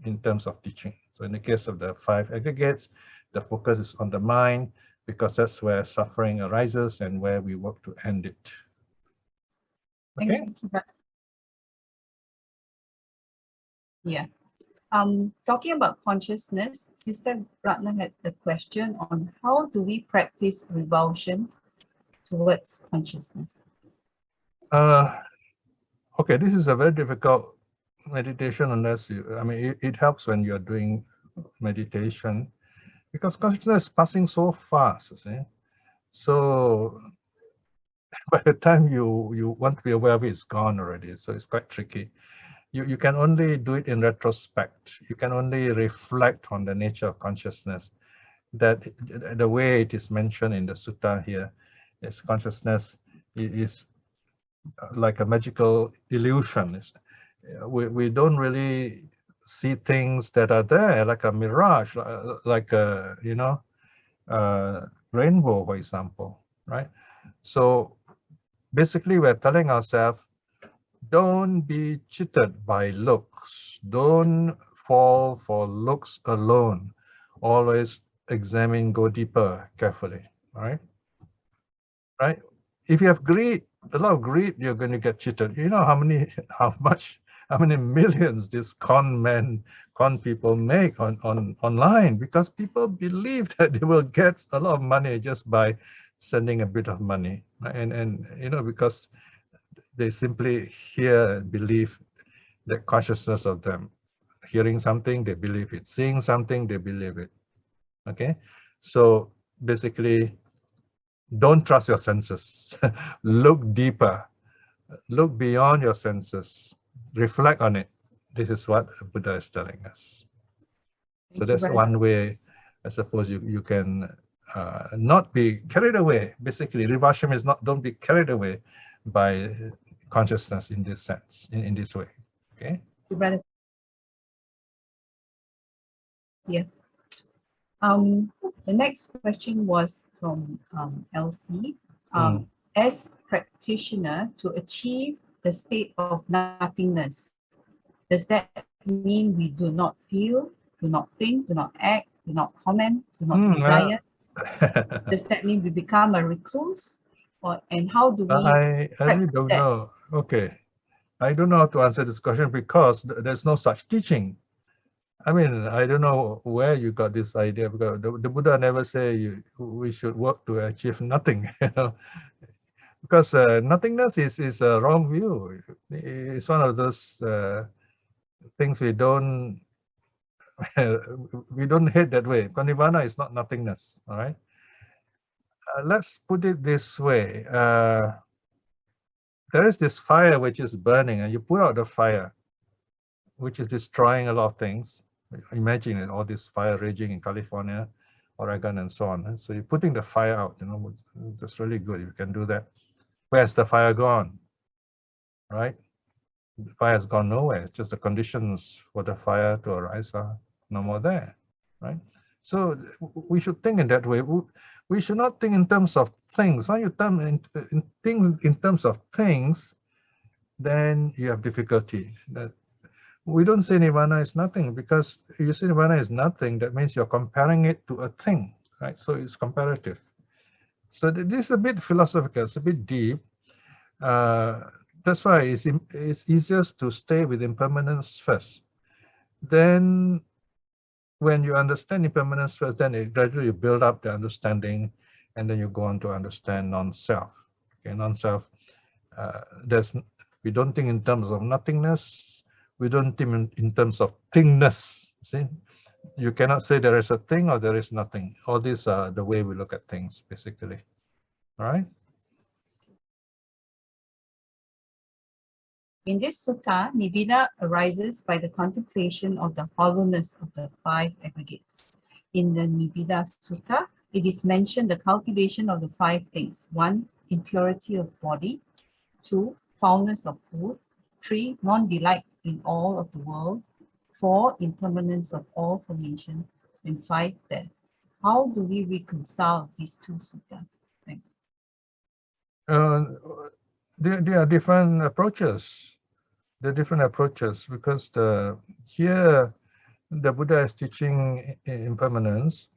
in terms of teaching. So in the case of the 5 aggregates, the focus is on the mind because that's where suffering arises and where we work to end it. Okay. Thank you. Yeah. Talking about consciousness, Sister Ratna had the question on how do we practice revulsion towards consciousness? Okay, this is a very difficult meditation unless it helps when you're doing meditation because consciousness is passing so fast, you see. So by the time you want to be aware of it, it's gone already. So it's quite tricky. You can only do it in retrospect. You can only reflect on the nature of consciousness. That the way it is mentioned in the sutta here is consciousness is like a magical illusion. We don't really see things that are there, like a mirage, like a rainbow, for example, right? So basically, we're telling ourselves, don't be cheated by looks. Don't fall for looks alone. Always examine, go deeper, carefully. All right? Right? If you have greed, a lot of greed, you're going to get cheated. You know how many millions these con people make online because people believe that they will get a lot of money just by sending a bit of money, And you know, because they simply hear and believe that consciousness of them. Hearing something, they believe it. Seeing something, they believe it. Okay, so basically, don't trust your senses. Look deeper. Look beyond your senses. Reflect on it. This is what Buddha is telling us. So that's one way, I suppose, you can not be carried away. Basically, revasham is not, don't be carried away by consciousness in this sense, in this way. Okay. Yeah. The next question was from LC. As practitioner, to achieve the state of nothingness, does that mean we do not feel, do not think, do not act, do not comment, do not desire? Does that mean we become a recluse? And how do we I really don't know. Okay. I don't know how to answer this question because there's no such teaching. I mean, I don't know where you got this idea, because the Buddha never say we should work to achieve nothing, you know, because nothingness is a wrong view. It's one of those things we don't hate that way. Nirvana is not nothingness. All right. Let's put it this way. There is this fire which is burning, and you put out the fire, which is destroying a lot of things. Imagine all this fire raging in California, Oregon, and so on. So you're putting the fire out, you know, that's really good. You can do that. Where's the fire gone? Right? The fire has gone nowhere. It's just the conditions for the fire to arise are no more there. Right? So we should think in that way. We should not think in terms of things. When you think in terms of things, then you have difficulty. We don't say nirvana is nothing, because if you say nirvana is nothing, that means you're comparing it to a thing, right? So it's comparative. So this is a bit philosophical, it's a bit deep. That's why it's easiest to stay with impermanence first. Then when you understand impermanence first, then it gradually you build up the understanding, and then you go on to understand non-self. Okay, non-self, we don't think in terms of nothingness. We don't think in terms of thingness. See, you cannot say there is a thing or there is nothing. All these are the way we look at things, basically. All right. In this sutta, nibbida arises by the contemplation of the hollowness of the 5 aggregates. In the Nibbida Sutta, it is mentioned the cultivation of the 5 things. 1, impurity of body. 2, foulness of food. 3, non-delight in all of the world. 4, impermanence of all formation. And 5, death. How do we reconcile these 2 suttas? Thanks. There are different approaches. There are different approaches, because here the Buddha is teaching impermanence,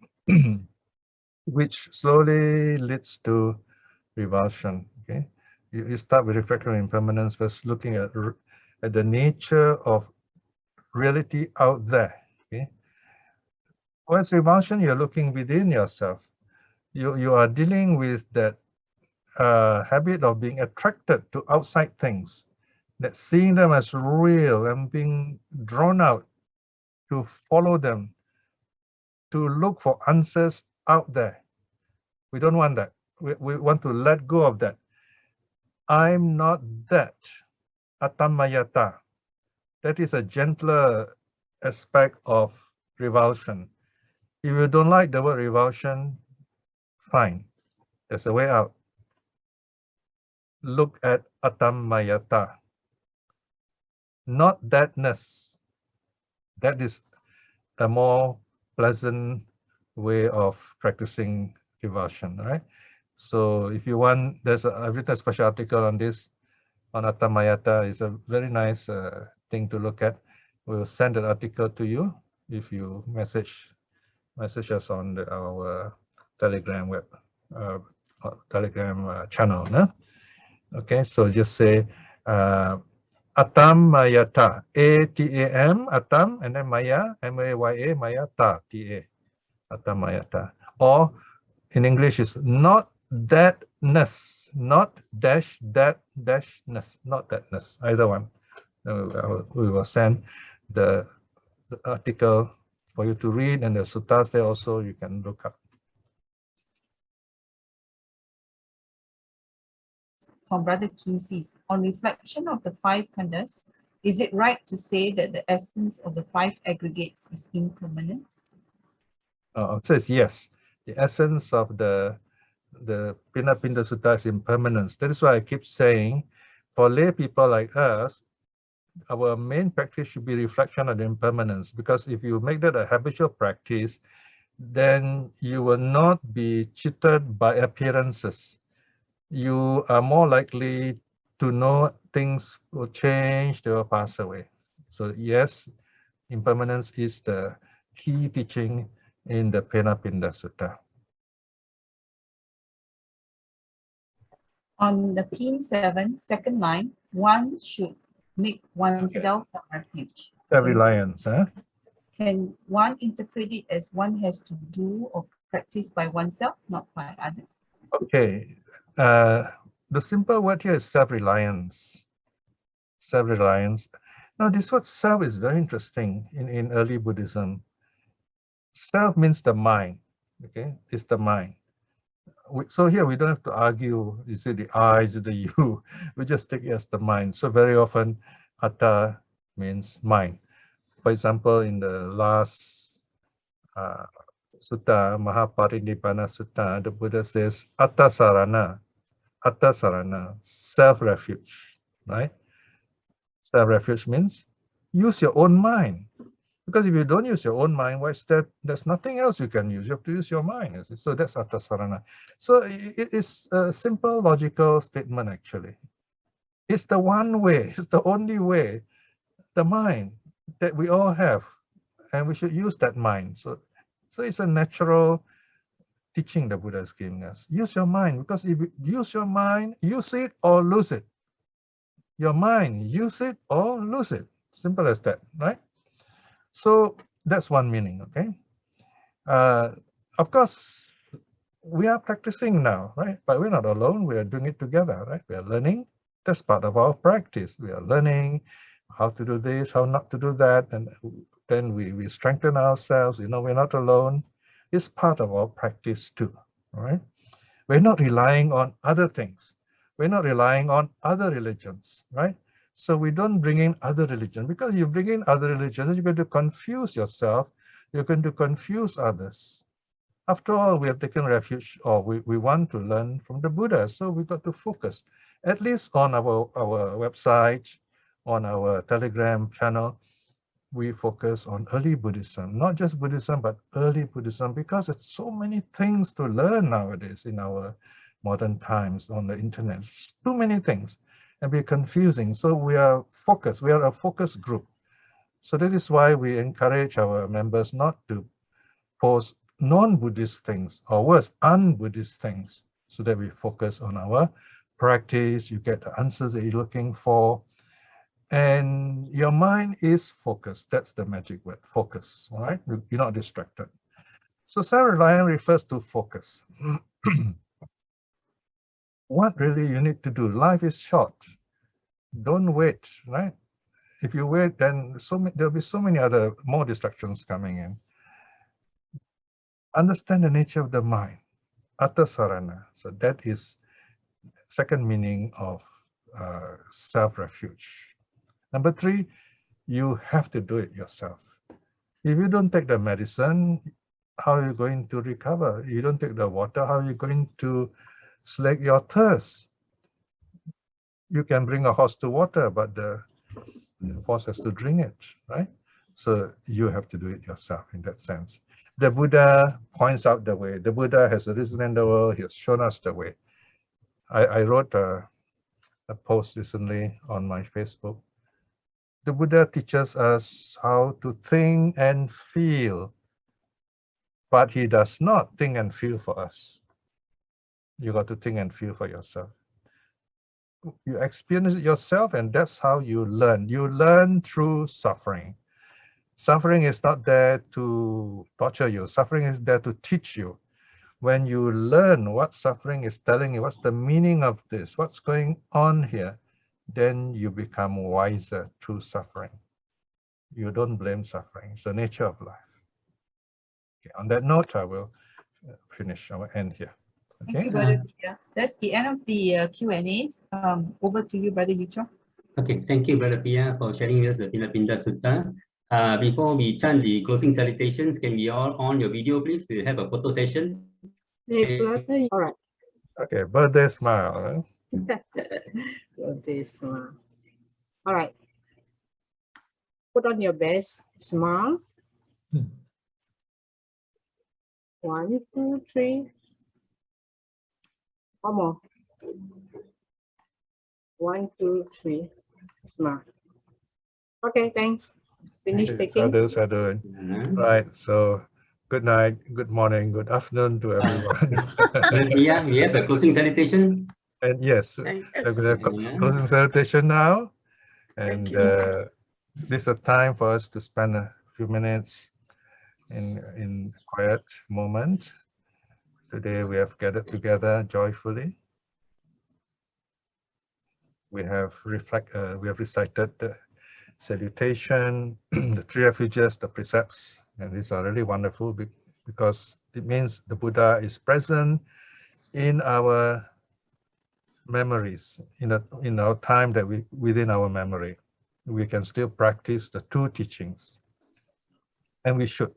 which slowly leads to revulsion. Okay, you start with reflection on impermanence, first looking at the nature of reality out there. Okay, once revulsion, you're looking within yourself. You are dealing with that habit of being attracted to outside things, that seeing them as real and being drawn out to follow them, to look for answers out there. We don't want that. We want to let go of that. I'm not that. Atamayata. That is a gentler aspect of revulsion. If you don't like the word revulsion, fine. There's a way out. Look at atamayata. Not thatness. That is a more pleasant way of practicing revulsion, right? So if you want, I've written a special article on this, on atamayata. It's a very nice thing to look at. We'll send that article to you if you message us on our Telegram channel. No? Okay, so just say Atam Mayata, A-T-A-M, Atam, and then Maya, M-A-Y-A, Mayata, T-A, Atam Mayata. Or in English is not thatness, not dash that dashness, not thatness, either one. We will send the article for you to read, and the suttas there also you can look up. From Brother Kim says, on reflection of the 5 khandhas, is it right to say that the essence of the 5 aggregates is impermanence? It says yes. The essence of the Phenapinda Sutta is impermanence. That is why I keep saying, for lay people like us, our main practice should be reflection of the impermanence, because if you make that a habitual practice, then you will not be cheated by appearances. You are more likely to know things will change, they will pass away. So yes, impermanence is the key teaching in the Phenapinda Sutta. On the pin 7, second line, one should make oneself a refuge. Self-reliance, huh? Can one interpret it as one has to do or practice by oneself, not by others? Okay. The simple word here is self-reliance. Self-reliance. Now, this word self is very interesting in early Buddhism. Self means the mind. Okay, it's the mind. So here we don't have to argue, is it the I, is it the you? We just take it as the mind. So very often, atta means mind. For example, in the last sutta, Mahaparinibbana Sutta, the Buddha says, atta sarana, self-refuge, right? Self-refuge means use your own mind. Because if you don't use your own mind, what's that? There's nothing else you can use. You have to use your mind. So that's atta sarana. So it is a simple logical statement, actually. It's the one way, it's the only way, the mind that we all have, and we should use that mind. So it's a natural teaching the Buddha is giving us. Use your mind, because if you use your mind, use it or lose it. Your mind, use it or lose it. Simple as that, right? So that's one meaning, okay? Of course, we are practicing now, right? But we're not alone. We are doing it together, right? We are learning. That's part of our practice. We are learning how to do this, how not to do that, and then we strengthen ourselves. You know, we're not alone. It's part of our practice too, all right? We're not relying on other things. We're not relying on other religions, right? So we don't bring in other religions, because you bring in other religions, you're going to confuse yourself. You're going to confuse others. After all, we have taken refuge, or we want to learn from the Buddha. So we've got to focus, at least on our website, on our Telegram channel. We focus on early Buddhism, not just Buddhism, but early Buddhism, because there's so many things to learn nowadays in our modern times on the internet. Too many things, and be confusing. So we are focused. We are a focus group. So that is why we encourage our members not to post non-Buddhist things, or worse, un-Buddhist things, so that we focus on our practice. You get the answers that you're looking for, and your mind is focused. That's the magic word, focus, all right? You're not distracted. So self-reliance refers to focus. What really you need to do? Life is short. Don't wait, right? If you wait, then there'll be so many other more distractions coming in. Understand the nature of the mind, atta sarana. So that is second meaning of self-refuge. Number 3, you have to do it yourself. If you don't take the medicine, how are you going to recover? You don't take the water, how are you going to slake your thirst? You can bring a horse to water, but the horse has to drink it, right? So you have to do it yourself in that sense. The Buddha points out the way. The Buddha has arisen in the world. He has shown us the way. I wrote a post recently on my Facebook. The Buddha teaches us how to think and feel, but he does not think and feel for us. You got to think and feel for yourself. You experience it yourself, and that's how you learn. You learn through suffering. Suffering is not there to torture you. Suffering is there to teach you. when you learn what suffering is telling you, what's the meaning of this, what's going on here, then you become wiser through suffering. You don't blame suffering. It's the nature of life. Okay, on that note, I will finish. I will end here. Okay. Thank you, Brother Piya. That's the end of the Q&A. Over to you, Brother Yucho. Okay, thank you, Brother Piya, for sharing with us the Phenapinda Sutta. Before we chant the closing salutations, can we all on your video, please? We'll have a photo session. Hey, brother. All right. Okay, birthday smile. Birthday smile. All right. Put on your best smile. 1, 2, 3. One more. 1, 2, 3. Smile. Okay, thanks. Finish taking. Sadhu. Right, so good night, good morning, good afternoon to everyone. Yeah, we have the closing salutation. And yes, we're going to closing salutation now. And this is a time for us to spend a few minutes in quiet moment. Today we have gathered together joyfully. We have recited the salutation, the three refuges, the precepts, and these are really wonderful because it means the Buddha is present in our memories, in our time that within our memory. We can still practice the two teachings, and we should.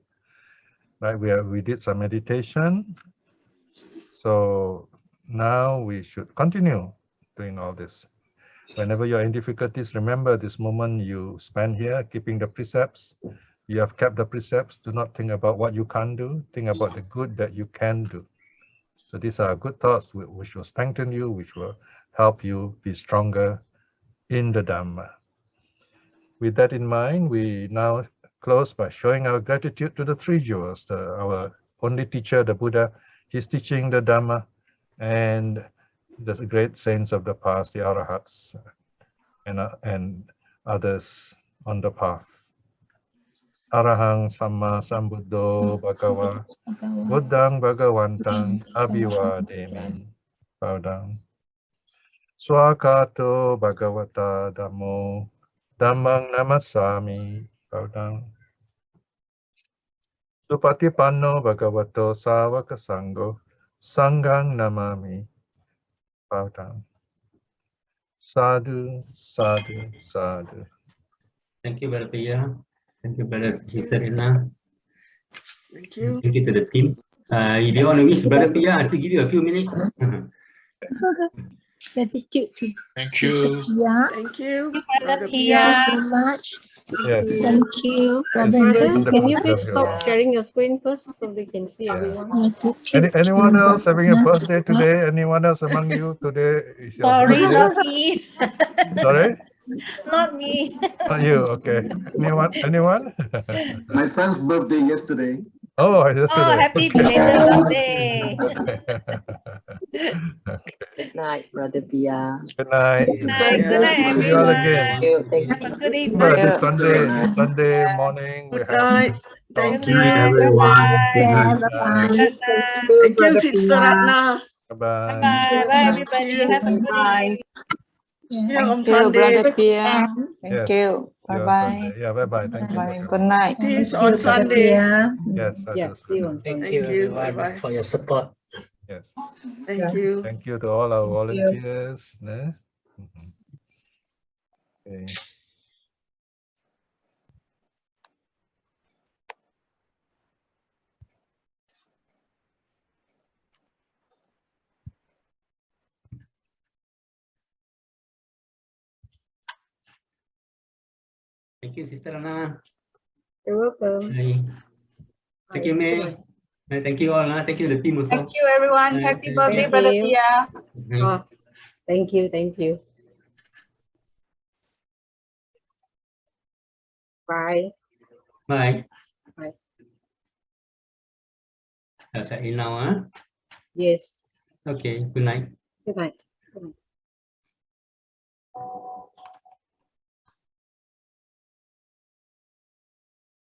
Right? We did some meditation, so now we should continue doing all this. Whenever you're in difficulties, remember this moment you spend here keeping the precepts. You have kept the precepts. Do not think about what you can't do. Think about the good that you can do. So these are good thoughts which will strengthen you, which will help you be stronger in the Dhamma. With that in mind, we now close by showing our gratitude to the three jewels, our only teacher, the Buddha, his teaching, the Dhamma, and the great saints of the past, the Arahats, and others on the path. Arahang Samma Sambuddho Bhagava Buddhang Bhagavantang Abhivademi. Bow down. Swakato Bhagavata Dhammo Dhammang Namasami. Bow down. Supatipanno Bhagavato Savaka Sangho Sanghang Namami. Bow down. Sadhu, sadhu, sadhu. Thank you, Brother Piya. Thank you, Brother Sister Rina. Thank you. Thank you to the team. If you want to wish Brother Piya, I'll still give you a few minutes. Gratitude to Thank you. Piya. Thank you. Thank you Piya. so much. Yes. Thank you, brother. Brother, Wonderful can you to please have you stop all. sharing your screen first so they can see everyone? Gratitude Anyone to else having a Master birthday today? Anyone else among you today is your Sorry, birthday? not me. Sorry? Not me. Not you, okay. Anyone? My son's birthday yesterday. Oh, Oh, yesterday. happy belated birthday. Okay. Good night, Brother Piya. Good night. Nice. Good night, See you all everyone. again. Have a good Remember, evening. this Sunday morning, we Good have night. Good Thank you. night. Bye-bye. Bye-bye. Bye-bye. Thank you, Sister Ratna. Bye-bye. Bye-bye. Bye, everybody. See you. Have a good Bye. evening. Yeah, on Thank you, Brother Sunday. Piya. Yes. Thank you. See you on Bye-bye. Sunday. Yeah, bye-bye. Thank you. Bye. Good night. See you Thank on you, brother Sunday. Piya. Yes, I Yeah, do. see you on Thank Sunday. you, Thank you. everyone, Bye-bye. for your support. Yes. Thank you. Thank you to all our Thank you. volunteers. Okay. Thank you, Sister Rana. You're welcome. Bye. Thank you, May. Thank you all. Thank you, the team also. Thank you, everyone. Happy birthday, Thank Brother you. Piya. Oh, thank you. Thank you. Bye. Bye. Bye. I'll shut in now. Yes. Okay, good night. Good night. Good night.